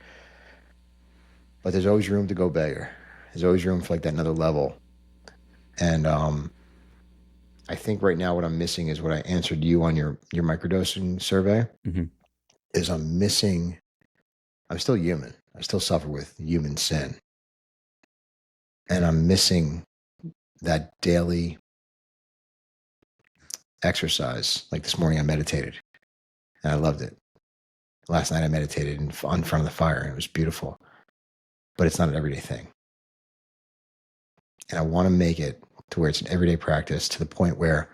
But there's always room to go bigger. There's always room for like that another level. And I think right now what I'm missing is what I answered you on your microdosing survey. Mm-hmm. Is I'm still human. I still suffer with human sin. And I'm missing that daily exercise. Like this morning I meditated and I loved it. Last night I meditated in front of the fire and it was beautiful. But it's not an everyday thing. And I want to make it to where it's an everyday practice, to the point where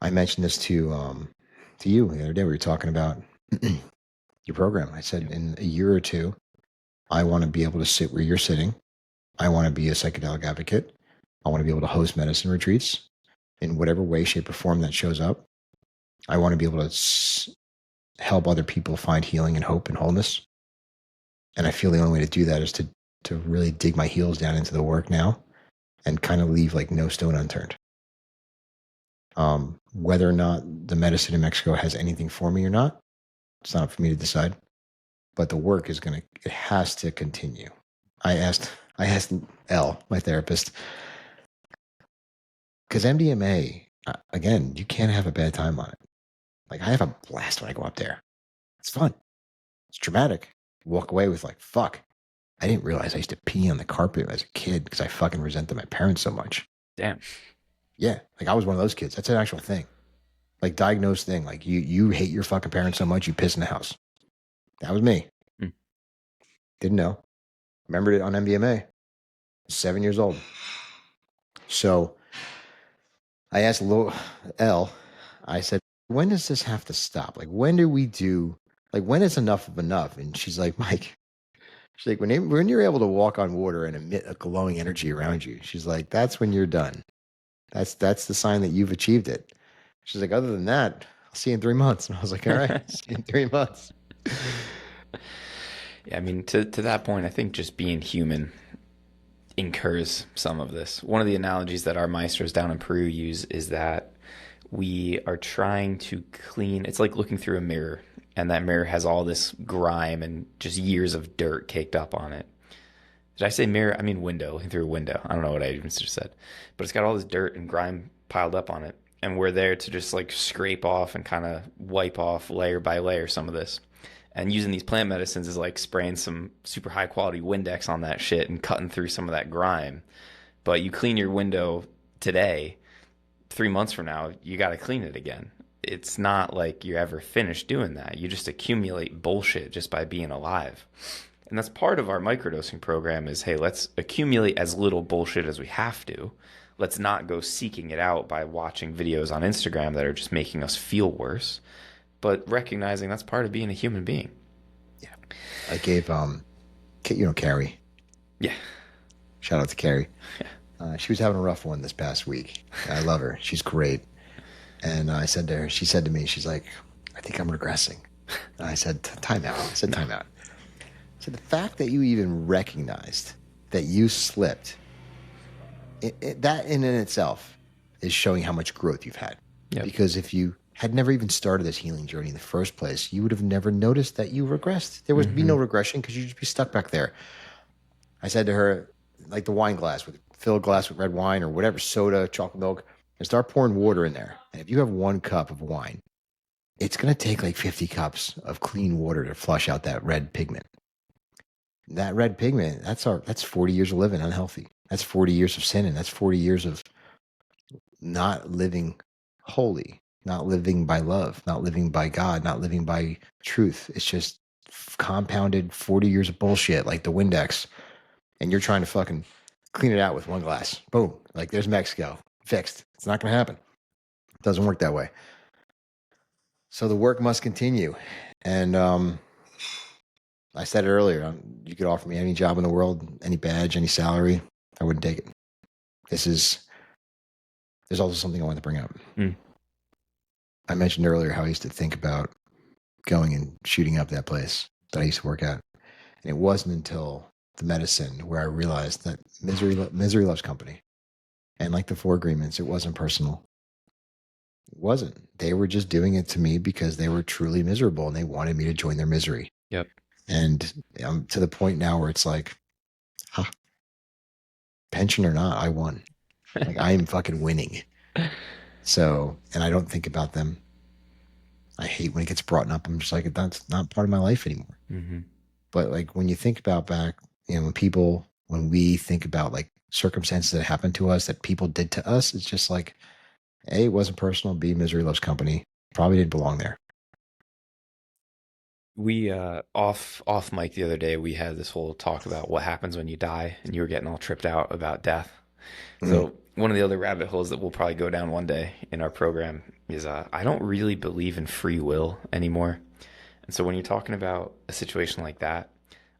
I mentioned this to you the other day. We were talking about your program. I said in a year or two, I want to be able to sit where you're sitting. I want to be a psychedelic advocate. I want to be able to host medicine retreats in whatever way, shape, or form that shows up. I want to be able to help other people find healing and hope and wholeness. And I feel the only way to do that is to really dig my heels down into the work now and kind of leave like no stone unturned. Whether or not the medicine in Mexico has anything for me or not, it's not up for me to decide. But the work it has to continue. I asked Elle, my therapist, because MDMA, again, you can't have a bad time on it. Like, I have a blast when I go up there. It's fun. It's dramatic. You walk away with like, fuck, I didn't realize I used to pee on the carpet as a kid because I fucking resented my parents so much. Damn. Yeah, like I was one of those kids. That's an actual thing. Like, diagnosed thing. Like, you hate your fucking parents so much you piss in the house. That was me. Didn't know. Remembered it on MDMA. 7 years old. So I asked Elle, I said, when does this have to stop? Like, when when is enough of enough? And she's like, Mike, she's like, when you're able to walk on water and emit a glowing energy around you, she's like, that's when you're done. That's the sign that you've achieved it. She's like, other than that, I'll see you in 3 months. And I was like, all right, see you in 3 months. Yeah, I mean, to that point, I think just being human incurs some of this. One of the analogies that our maestros down in Peru use is that we are trying to clean. It's like looking through a mirror, and that mirror has all this grime and just years of dirt caked up on it. Did I say mirror? I mean window, through a window. I don't know what I even just said. But it's got all this dirt and grime piled up on it. And we're there to just like scrape off and kind of wipe off layer by layer some of this. And using these plant medicines is like spraying some super high quality Windex on that shit and cutting through some of that grime. But you clean your window today, 3 months from now, you got to clean it again. It's not like you're ever finished doing that. You just accumulate bullshit just by being alive. And that's part of our microdosing program is, hey, let's accumulate as little bullshit as we have to. Let's not go seeking it out by watching videos on Instagram that are just making us feel worse, but recognizing that's part of being a human being. Yeah. I gave, Carrie. Yeah. Shout out to Carrie. Yeah. She was having a rough one this past week. I love her. She's great. And I said to her, she said to me, she's like, I think I'm regressing. And I said, time out. I said, time out. So the fact that you even recognized that you slipped, that in and itself is showing how much growth you've had. Yep. Because if you had never even started this healing journey in the first place, you would have never noticed that you regressed. There would be Mm-hmm. no regression because you'd just be stuck back there. I said to her, like the wine glass, fill a glass with red wine or whatever, soda, chocolate milk, and start pouring water in there. And if you have 1 cup of wine, it's going to take like 50 cups of clean water to flush out that red pigment. That red pigment, that's 40 years of living unhealthy. That's 40 years of sinning. That's 40 years of not living holy, not living by love, not living by God, not living by truth. It's just compounded 40 years of bullshit like the Windex. And you're trying to fucking clean it out with 1 glass. Boom. Like there's Mexico. Fixed. It's not going to happen. It doesn't work that way. So the work must continue. And I said it earlier. You could offer me any job in the world, any badge, any salary. I wouldn't take it. There's also something I want to bring up. Mm. I mentioned earlier how I used to think about going and shooting up that place that I used to work at. And it wasn't until the medicine where I realized that misery loves company. And like the 4 agreements, it wasn't personal. It wasn't. They were just doing it to me because they were truly miserable and they wanted me to join their misery. Yep. And I'm to the point now where it's like, huh, pension or not, I won. Like I am fucking winning. So, and I don't think about them. I hate when it gets brought up. I'm just like, that's not part of my life anymore. Mm-hmm. But like when you think about back, when we think about like circumstances that happened to us that people did to us, it's just like, A, it wasn't personal. B, misery loves company. Probably didn't belong there. We off mic the other day, we had this whole talk about what happens when you die, and you were getting all tripped out about death. So one of the other rabbit holes that we'll probably go down one day in our program is I don't really believe in free will anymore. And so when you're talking about a situation like that,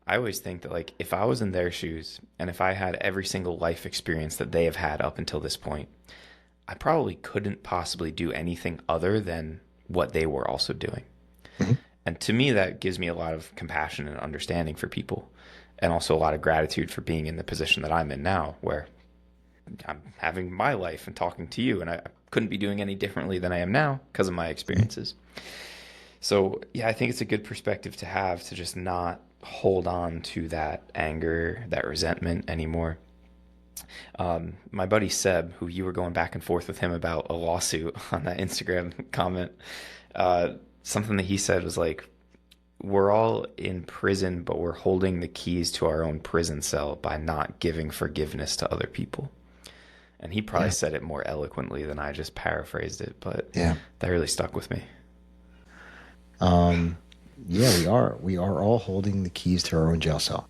I always think that like if I was in their shoes and if I had every single life experience that they have had up until this point, I probably couldn't possibly do anything other than what they were also doing. Mhm. And to me, that gives me a lot of compassion and understanding for people, and also a lot of gratitude for being in the position that I'm in now, where I'm having my life and talking to you, and I couldn't be doing any differently than I am now because of my experiences. So, yeah, I think it's a good perspective to have to just not hold on to that anger, that resentment anymore. My buddy Seb, who you were going back and forth with him about a lawsuit on that Instagram comment, something that he said was like, we're all in prison, but we're holding the keys to our own prison cell by not giving forgiveness to other people. And he probably Yeah. said it more eloquently than I just paraphrased it, but Yeah. that really stuck with me. Yeah, we are. We are all holding the keys to our own jail cell.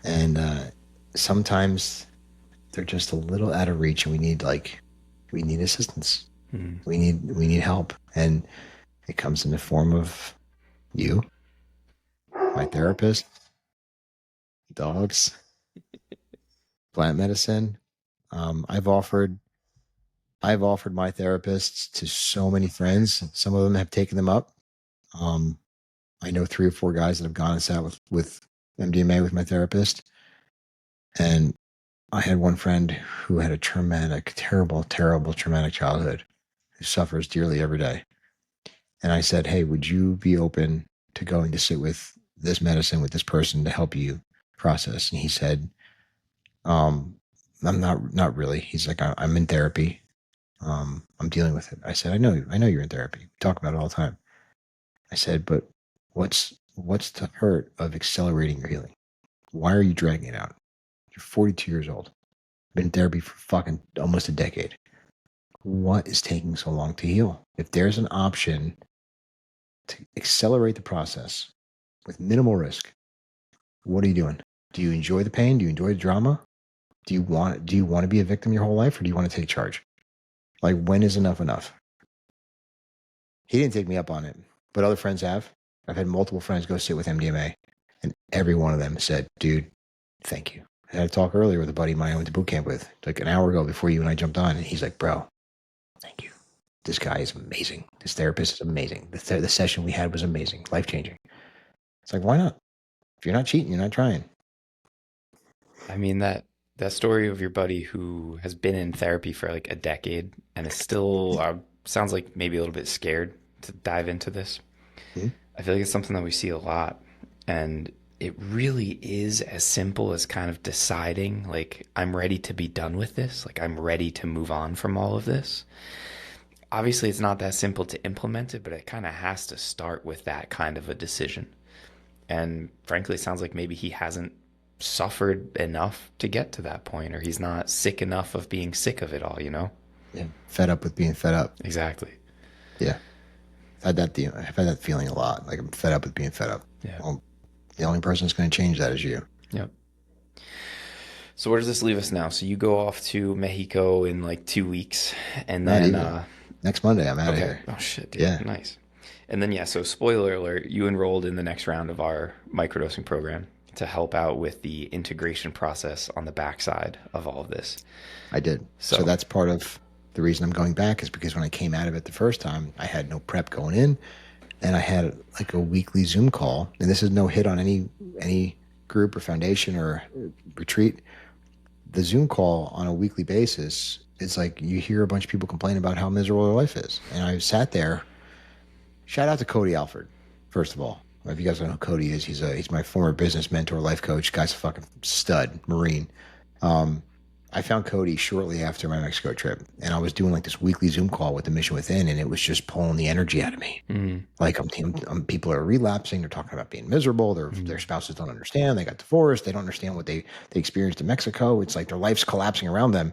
And sometimes they're just a little out of reach and we need assistance. Mm. We need help. And it comes in the form of you, my therapist, dogs, plant medicine. I've offered my therapists to so many friends. Some of them have taken them up. I know 3 or 4 guys that have gone and sat with MDMA with my therapist. And I had one friend who had a terrible, terrible traumatic childhood, who suffers dearly every day. And I said, hey, would you be open to going to sit with this medicine with this person to help you process? And he said, I'm not really. He's like, I'm in therapy. I'm dealing with it. I said, I know you're in therapy. We talk about it all the time. I said, but what's the hurt of accelerating your healing? Why are you dragging it out? You're 42 years old. Been in therapy for fucking almost a decade. What is taking so long to heal? If there's an option to accelerate the process with minimal risk, what are you doing? Do you enjoy the pain? Do you enjoy the drama? Do you want to be a victim your whole life, or do you want to take charge? Like, when is enough enough? He didn't take me up on it, but other friends have. I've had multiple friends go sit with MDMA, and every one of them said, dude, thank you. I had a talk earlier with a buddy of mine I went to boot camp with, like an hour ago before you and I jumped on, and he's like, bro, thank you. This guy is amazing. This therapist is amazing. The session we had was amazing, life-changing. It's like, why not? If you're not cheating, you're not trying. I mean, that story of your buddy who has been in therapy for like a decade and is still sounds like maybe a little bit scared to dive into this. Mhm. I feel like it's something that we see a lot. And it really is as simple as kind of deciding, like, I'm ready to be done with this. Like, I'm ready to move on from all of this. Obviously, it's not that simple to implement it, but it kind of has to start with that kind of a decision. And frankly, it sounds like maybe he hasn't suffered enough to get to that point, or he's not sick enough of being sick of it all, you know? Yeah. Fed up with being fed up. Exactly. Yeah. I've had that feeling a lot. Like I'm fed up with being fed up. Yeah. Well, the only person that's going to change that is you. Yep. So where does this leave us now? So you go off to Mexico in like 2 weeks, and then next Monday I'm out of okay. here. Oh shit, dude. Yeah. Nice. And then so spoiler alert, you enrolled in the next round of our microdosing program to help out with the integration process on the backside of all of this. I did. So that's part of the reason I'm going back, is because when I came out of it the first time, I had no prep going in, and I had like a weekly Zoom call. And this is no hit on any group or foundation or retreat. The Zoom call on a weekly basis, it's like you hear a bunch of people complain about how miserable their life is. And I sat there. Shout out to Cody Alford, first of all. If you guys don't know who Cody is, he's my former business mentor, life coach. Guy's a fucking stud, Marine. I found Cody shortly after my Mexico trip, and I was doing like this weekly Zoom call with the Mission Within, and it was just pulling the energy out of me. Mm. Like people are relapsing. They're talking about being miserable. Their spouses don't understand. They got divorced. They don't understand what they experienced in Mexico. It's like their life's collapsing around them.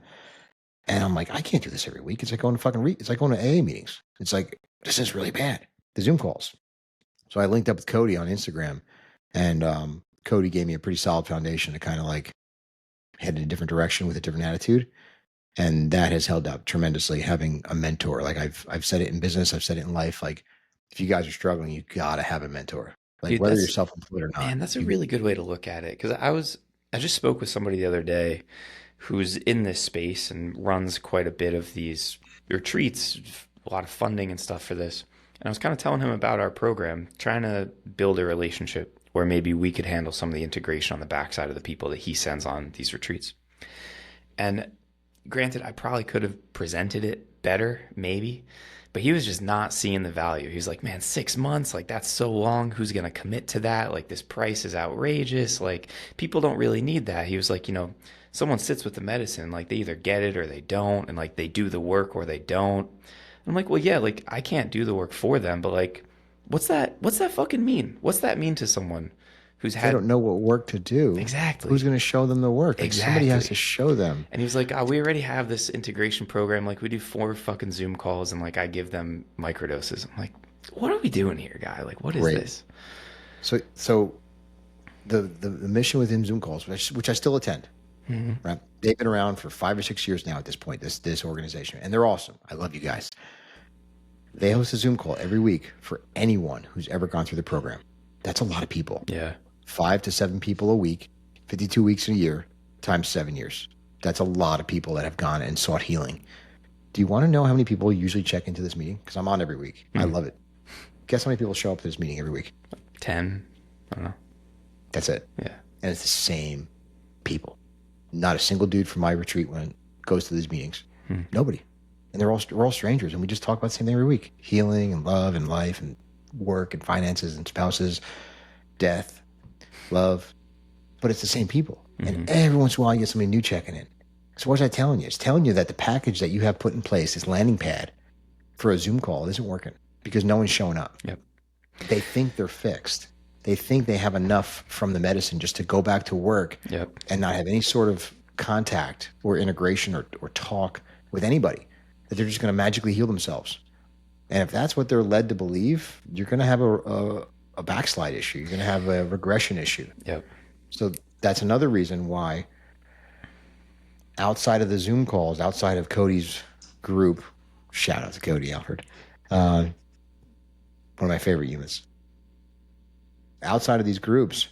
And I'm like, I can't do this every week. It's like going to it's like going to AA meetings. It's like, this is really bad. The Zoom calls. So I linked up with Cody on Instagram, and Cody gave me a pretty solid foundation to kind of like head in a different direction with a different attitude. And that has held up tremendously, having a mentor. Like I've said it in business, I've said it in life. Like if you guys are struggling, you gotta have a mentor. Like Dude, whether you're self-employed or not. Man, that's a really good way to look at it. Because I just spoke with somebody the other day who's in this space and runs quite a bit of these retreats, a lot of funding and stuff for this. And I was kind of telling him about our program, trying to build a relationship where maybe we could handle some of the integration on the backside of the people that he sends on these retreats. And granted, I probably could have presented it better, maybe, but he was just not seeing the value. He was like, man, 6 months, like that's so long. Who's going to commit to that? Like this price is outrageous. Like people don't really need that. He was like, someone sits with the medicine, like they either get it or they don't. And like they do the work or they don't. I'm like, well, yeah, like I can't do the work for them, but like, what's that fucking mean? What's that mean to someone who's had... They don't know what work to do. Exactly. Who's going to show them the work? Like Exactly. Somebody has to show them. And he was like, we already have this integration program. Like we do 4 fucking Zoom calls and like I give them microdoses. I'm like, what are we doing here, guy? Like, what is this? So the Mission Within Zoom calls, which I still attend, right? They've been around for 5 or 6 years now at this point, this organization, and they're awesome. I love you guys. They host a Zoom call every week for anyone who's ever gone through the program. That's a lot of people. Yeah. 5 to 7 people a week, 52 weeks in a year, times 7 years. That's a lot of people that have gone and sought healing. Do you want to know how many people usually check into this meeting? Because I'm on every week. I love it. Guess how many people show up to this meeting every week? 10. I don't know. That's it. Yeah. And it's the same people. Not a single dude from my retreat goes to these meetings. Nobody. And we're all strangers, and we just talk about the same thing every week. Healing and love and life and work and finances and spouses, death, love. But it's the same people. And every once in a while you get somebody new checking in. So what's that telling you? It's telling you that the package that you have put in place, this landing pad for a Zoom call, isn't working because no one's showing up. Yep. They think they're fixed. They think they have enough from the medicine just to go back to work and not have any sort of contact or integration or talk with anybody, that they're just going to magically heal themselves. And if that's what they're led to believe, you're going to have a backslide issue. You're going to have a regression issue. Yep. So that's another reason why outside of the Zoom calls, outside of Cody's group, shout out to Cody Alford, one of my favorite humans. Outside of these groups,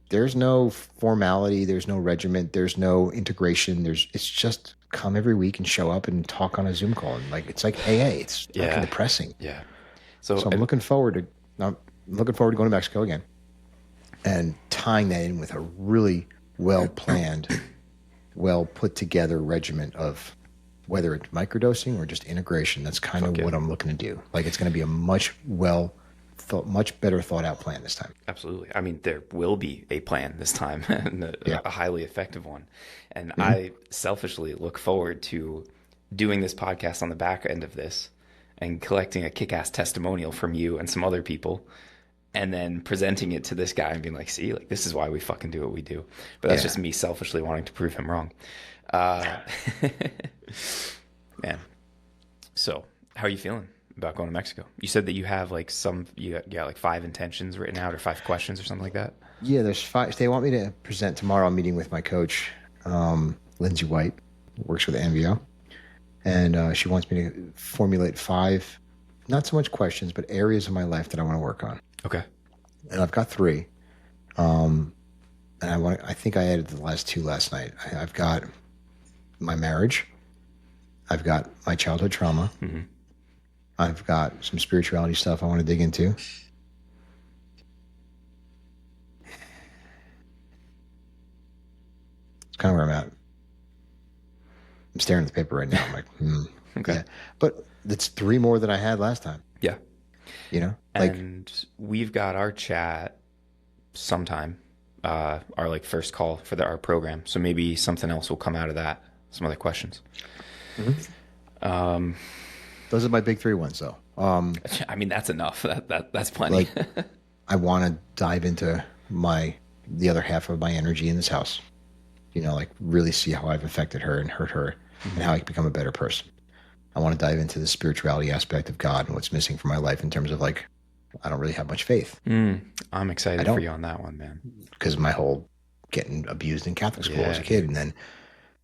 there's no formality, there's no regiment, there's no integration. It's just come every week and show up and talk on a Zoom call. And like it's like AA. It's fucking depressing. Yeah. So I'm looking forward to going to Mexico again and tying that in with a really well planned, well put together regiment of whether it's microdosing or just integration. That's kind Fuck of yeah. what I'm looking to do. Like it's going to be a much better thought out plan this time. Absolutely. I mean, there will be a plan this time, and Yeah. a highly effective one. And Hmm. I selfishly look forward to doing this podcast on the back end of this and collecting a kick-ass testimonial from you and some other people, and then presenting it to this guy and being like, see, like, this is why we fucking do what we do. But that's Yeah. just me selfishly wanting to prove him wrong. Uh, man. So, how are you feeling about going to Mexico? You said that you have like you got like 5 intentions written out or 5 questions or something like that. Yeah, there's 5. They want me to present tomorrow. I'm meeting with my coach, Lindsay White, who works with MVO. And she wants me to formulate 5, not so much questions, but areas of my life that I want to work on. Okay. And I've got 3. And I think I added the last 2 last night. I've got my marriage. I've got my childhood trauma. Mm-hmm. I've got some spirituality stuff I want to dig into. It's kind of where I'm at. I'm staring at the paper right now. I'm like, Okay. Yeah. But it's 3 more than I had last time. Yeah. You know, like, And we've got our chat sometime, our like first call for our program. So maybe something else will come out of that. Some other questions. those are my big 3 ones, though. I mean, that's enough. That's plenty. Like, I want to dive into the other half of my energy in this house. You know, like really see how I've affected her and hurt her, and how I can become a better person. I want to dive into the spirituality aspect of God and what's missing from my life in terms of like, I don't really have much faith I'm excited for you on that one, man. because of my whole getting abused in Catholic school as a Yeah, kid. And then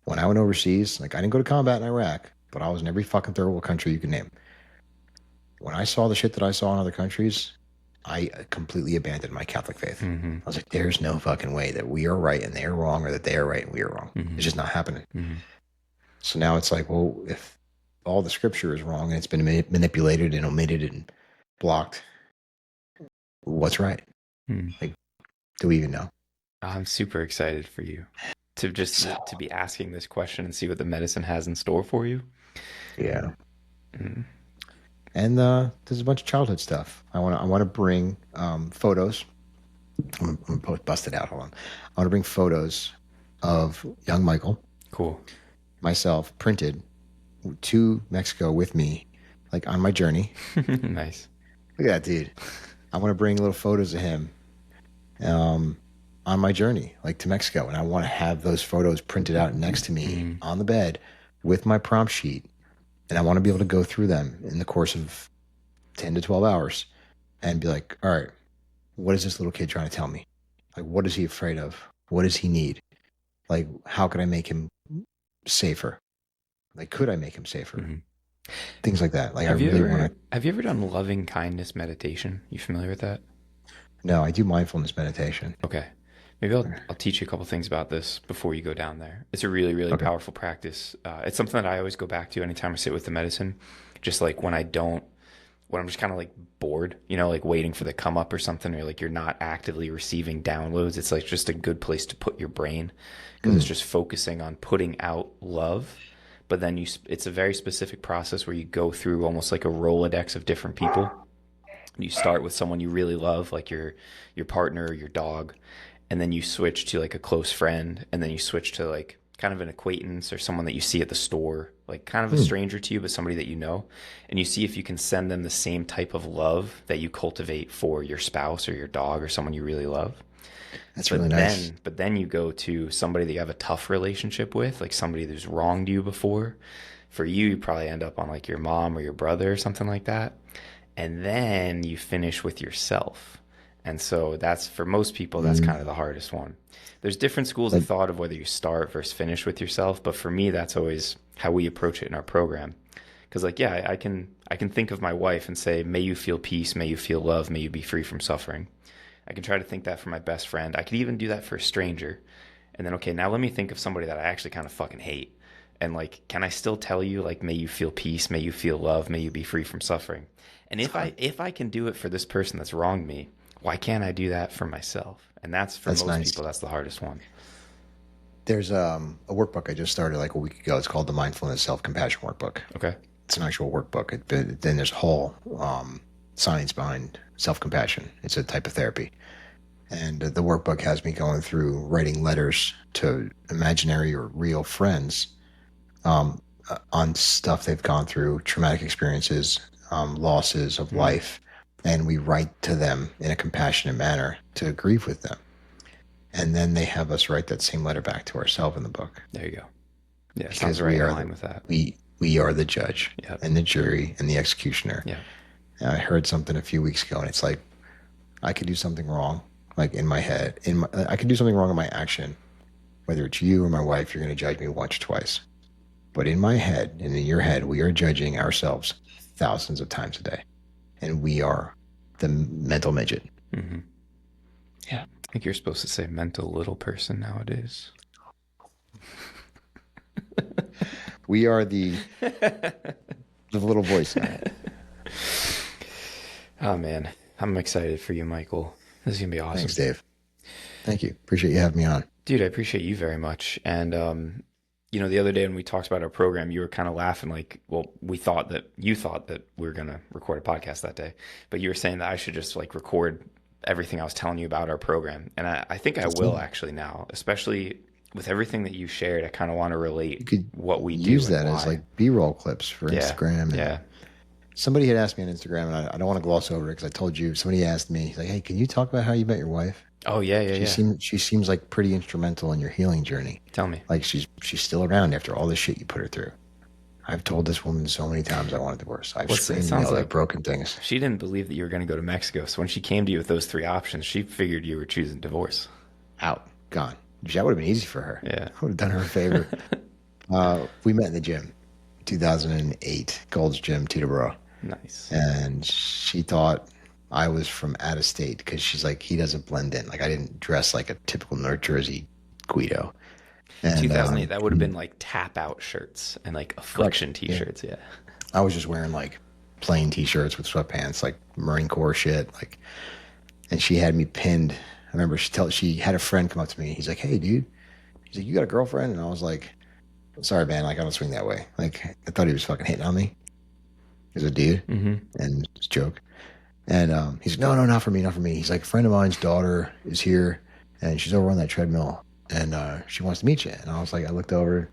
when I went overseas, like I didn't go to combat in Iraq, but I was in every fucking third world country you can name. When I saw the shit that I saw in other countries, I completely abandoned my Catholic faith. I was like, there's no fucking way that we are right and they are wrong, or that they are right and we are wrong. It's just not happening. So now it's like, well, if all the scripture is wrong and it's been manipulated and omitted and blocked, what's right? Like, do we even know? I'm super excited for you to be asking this question and see what the medicine has in store for you. Yeah. And there's a bunch of childhood stuff. I want to bring photos. I'm gonna bust it out. Hold on. I want to bring photos of young Michael, Cool. myself, printed to Mexico with me, like on my journey. Nice. Look at that dude. I want to bring little photos of him on my journey, like to Mexico. And I want to have those photos printed out next to me on the bed with my prompt sheet. And I want to be able to go through them in the course of 10 to 12 hours and be like, all right, what is this little kid trying to tell me? Like, what is he afraid of? What does he need? Like, how could I make him safer? Like, could I make him safer? Things like that. Like, Have I you really ever want to. have you ever done loving kindness meditation? You familiar with that? No, I do mindfulness meditation. Okay. Maybe I'll teach you a couple things about this before you go down there. It's a really, really powerful practice. It's something that I always go back to anytime I sit with the medicine. Just like when I'm just kind of like bored, you know, like waiting for the come up or something, or like you're not actively receiving downloads. It's like just a good place to put your brain because it's just focusing on putting out love. But then it's a very specific process where you go through almost like a Rolodex of different people. You start with someone you really love, like your partner or your dog. And then you switch to like a close friend, and then you switch to like kind of an acquaintance or someone that you see at the store, like kind of a stranger to you, but somebody that you know. And you see if you can send them the same type of love that you cultivate for your spouse or your dog or someone you really love. That's really nice. But then you go to somebody that you have a tough relationship with, like somebody who's wronged you before. For you, you probably end up on like your mom or your brother or something like that. And then you finish with yourself. And so that's, for most people, that's kind of the hardest one. There's different schools of thought of whether you start versus finish with yourself, but for me, that's always how we approach it in our program. Because like, yeah, I can think of my wife and say, may you feel peace, may you feel love, may you be free from suffering. I can try to think that for my best friend. I could even do that for a stranger. And then, okay, now let me think of somebody that I actually kind of fucking hate. And like, can I still tell you, like, may you feel peace, may you feel love, may you be free from suffering? And if I can do it for this person that's wronged me, why can't I do that for myself? And that's for most nice. people, that's the hardest one. There's a workbook I just started like a week ago. It's called the Mindfulness Self-Compassion Workbook. Okay. It's an actual workbook. Then there's whole science behind self-compassion. It's a type of therapy. And the workbook has me going through writing letters to imaginary or real friends on stuff they've gone through, traumatic experiences, losses of life. And we write to them in a compassionate manner to grieve with them. And then they have us write that same letter back to ourselves in the book. There you go. Yeah, Because sounds right in line with that. We are the judge and the jury and the executioner. Yeah. And I heard something a few weeks ago, and it's like, I could do something wrong, like in my head. I could do something wrong in my action. Whether it's you or my wife, you're going to judge me once or twice. But in my head and in your head, we are judging ourselves thousands of times a day. And we are the mental midget. Mm-hmm. Yeah. I think you're supposed to say mental little person nowadays. We are the little voice now. Oh, man. I'm excited for you, Michael. This is going to be awesome. Thanks, Dave. Thank you. Appreciate you having me on. Dude, I appreciate you very much. And, the other day when we talked about our program, you were kind of laughing like, well, you thought that we were going to record a podcast that day, but you were saying that I should just like record everything I was telling you about our program. And I think I will actually now, especially with everything that you shared. I kind of want to relate what we do. Use that as like B-roll clips for Instagram. Yeah. Somebody had asked me on Instagram, and I don't want to gloss over it because I told you, somebody asked me, like, hey, can you talk about how you met your wife? Oh, yeah. She seems like pretty instrumental in your healing journey. Tell me. Like she's still around after all the shit you put her through. I've told this woman so many times I want a divorce. I've screamed and yelled at broken things. She didn't believe that you were going to go to Mexico. So when she came to you with those 3 options, she figured you were choosing divorce. Out. Gone. That would have been easy for her. Yeah. I would have done her a favor. We met in the gym. 2008. Gold's Gym, Teterboro. Nice. And she thought I was from out of state because she's like, he doesn't blend in. Like I didn't dress like a typical North Jersey Guido. And, 2008, that would have been like tap out shirts and like affliction t-shirts. Yeah. I was just wearing like plain t-shirts with sweatpants, like Marine Corps shit. Like, and she had me pinned. I remember she had a friend come up to me. He's like, hey dude, he's like, you got a girlfriend? And I was like, sorry man, like I don't swing that way. Like I thought he was fucking hitting on me. He was a dude. Mm-hmm. And it's a joke. And he's like, no, not for me. He's like, a friend of mine's daughter is here and she's over on that treadmill and she wants to meet you. And I was like, I looked over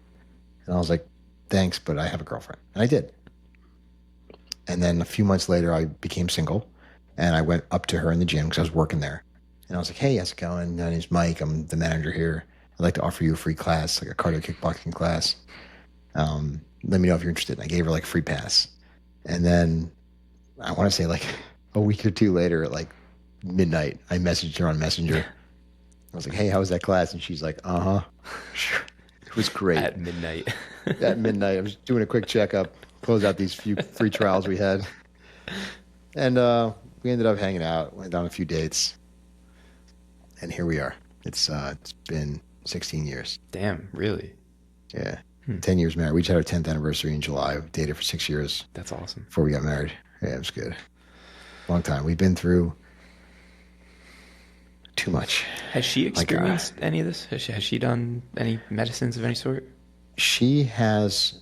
and I was like, thanks, but I have a girlfriend. And I did. And then a few months later, I became single and I went up to her in the gym because I was working there. And I was like, hey, how's it going? My name's Mike. I'm the manager here. I'd like to offer you a free class, like a cardio kickboxing class. Let me know if you're interested. And I gave her like free pass. And then I want to say like a week or two later at like midnight, I messaged her on Messenger. I was like, hey, how was that class? And she's like, uh-huh. It was great. At midnight. At midnight. I was doing a quick checkup, close out these few free trials we had. And we ended up hanging out, went on a few dates. And here we are. It's been 16 years. Damn, really? Yeah. 10 years married. We just had our 10th anniversary in July. We dated for 6 years. That's awesome. Before we got married. Yeah, it was good. Long time. We've been through too much. Has she experienced any of this? Has she done any medicines of any sort? She has,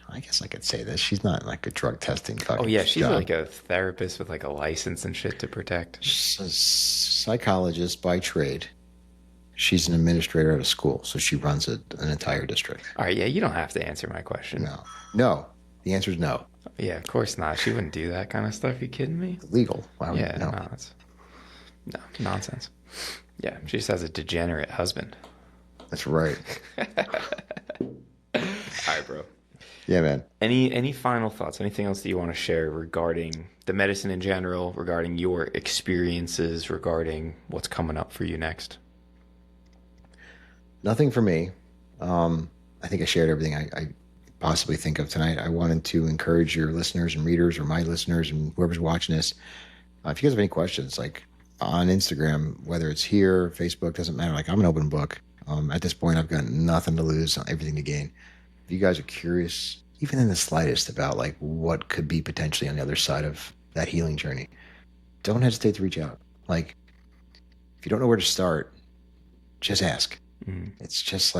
I guess I could say this. She's not like a drug testing fucking. Oh, yeah. She's like a therapist with like a license and shit to protect. She's a psychologist by trade. She's an administrator at a school, so she runs an entire district. All right, yeah, you don't have to answer my question. No. The answer is no. Yeah, of course not. She wouldn't do that kind of stuff. You kidding me? Legal. Why would yeah, no, no, nonsense. Yeah, she just has a degenerate husband. That's right. All right, bro. Yeah, man. Any final thoughts? Anything else that you want to share regarding the medicine in general, regarding your experiences, regarding what's coming up for you next? Nothing for me. I think I shared everything I possibly think of tonight. I wanted to encourage your listeners and readers, or my listeners and whoever's watching this. If you guys have any questions, like on Instagram, whether it's here, Facebook, doesn't matter. Like I'm an open book. At this point, I've got nothing to lose, everything to gain. If you guys are curious, even in the slightest, about like what could be potentially on the other side of that healing journey, don't hesitate to reach out. Like if you don't know where to start, just ask. Mm. It's just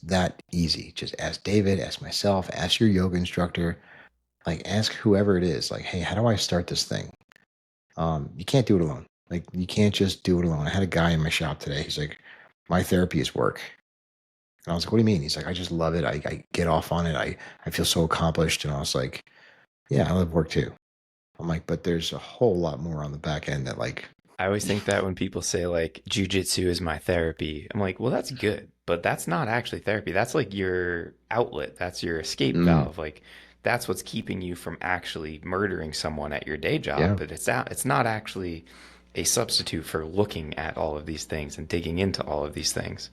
that easy. Just ask David, ask myself, ask your yoga instructor, like ask whoever it is, like, hey, how do I start this thing? You can't do it alone. Like you can't just do it alone. I had a guy in my shop today. He's like, my therapy is work. And I was like, what do you mean? He's like, I just love it. I get off on it. I feel so accomplished. And I was like, yeah, I love work too. I'm like, but there's a whole lot more on the back end that like, I always think that when people say like jujitsu is my therapy, I'm like, well, that's good, but that's not actually therapy. That's like your outlet. That's your escape mm, valve. Like that's what's keeping you from actually murdering someone at your day job. yeah, But it's not actually a substitute for looking at all of these things and digging into all of these things.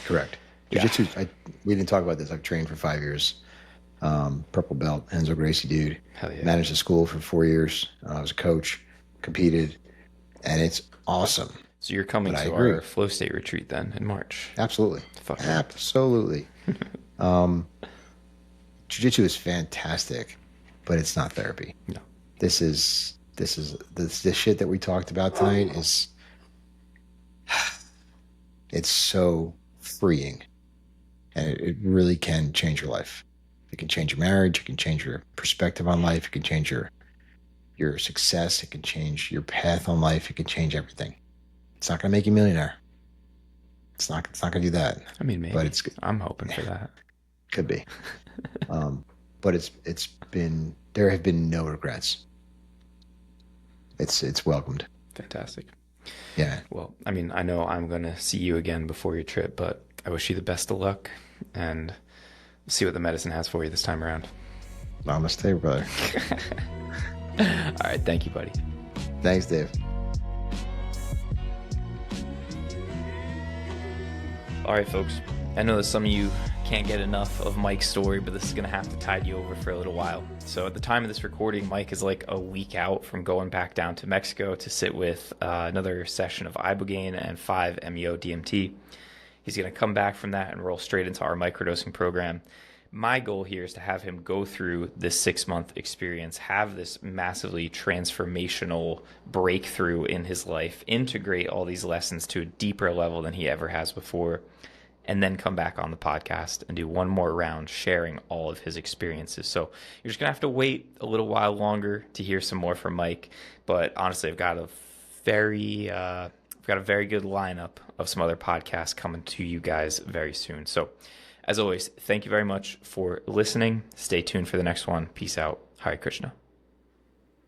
correct. Yeah. Jiu-jitsu, we didn't talk about this. I've trained for 5 years. Purple belt, Enzo Gracie dude. Hell yeah. Managed a school for 4 years. I was a coach, competed, and it's awesome. So you're coming But I to agree. our flow state retreat then in March. Absolutely. Fuck yeah. Absolutely. Um, Jiu-jitsu is fantastic, but it's not therapy. No. This shit that we talked about tonight is it's so freeing, and it really can change your life. It can change your marriage. It can change your perspective on life. It can change your success. It can change your path on life. It can change everything. It's not going to make you a millionaire. It's not going to do that. I mean, maybe. But I'm hoping for that. could be. But it's been, there have been no regrets. It's welcomed. Fantastic. Yeah. Well, I mean, I know I'm going to see you again before your trip, but I wish you the best of luck and see what the medicine has for you this time around. Namaste, brother. All right. Thank you, buddy. Thanks, Dave. All right, folks. I know that some of you can't get enough of Mike's story, but this is going to have to tide you over for a little while. So at the time of this recording, Mike is like a week out from going back down to Mexico to sit with another session of Ibogaine and 5-MeO DMT. He's going to come back from that and roll straight into our microdosing program. My goal here is to have him go through this 6-month experience, have this massively transformational breakthrough in his life, integrate all these lessons to a deeper level than he ever has before, and then come back on the podcast and do one more round sharing all of his experiences. So you're just going to have to wait a little while longer to hear some more from Mike. But honestly, I've got a very good lineup of some other podcasts coming to you guys very soon. So as always, thank you very much for listening. Stay tuned for the next one. Peace out. Hare Krishna.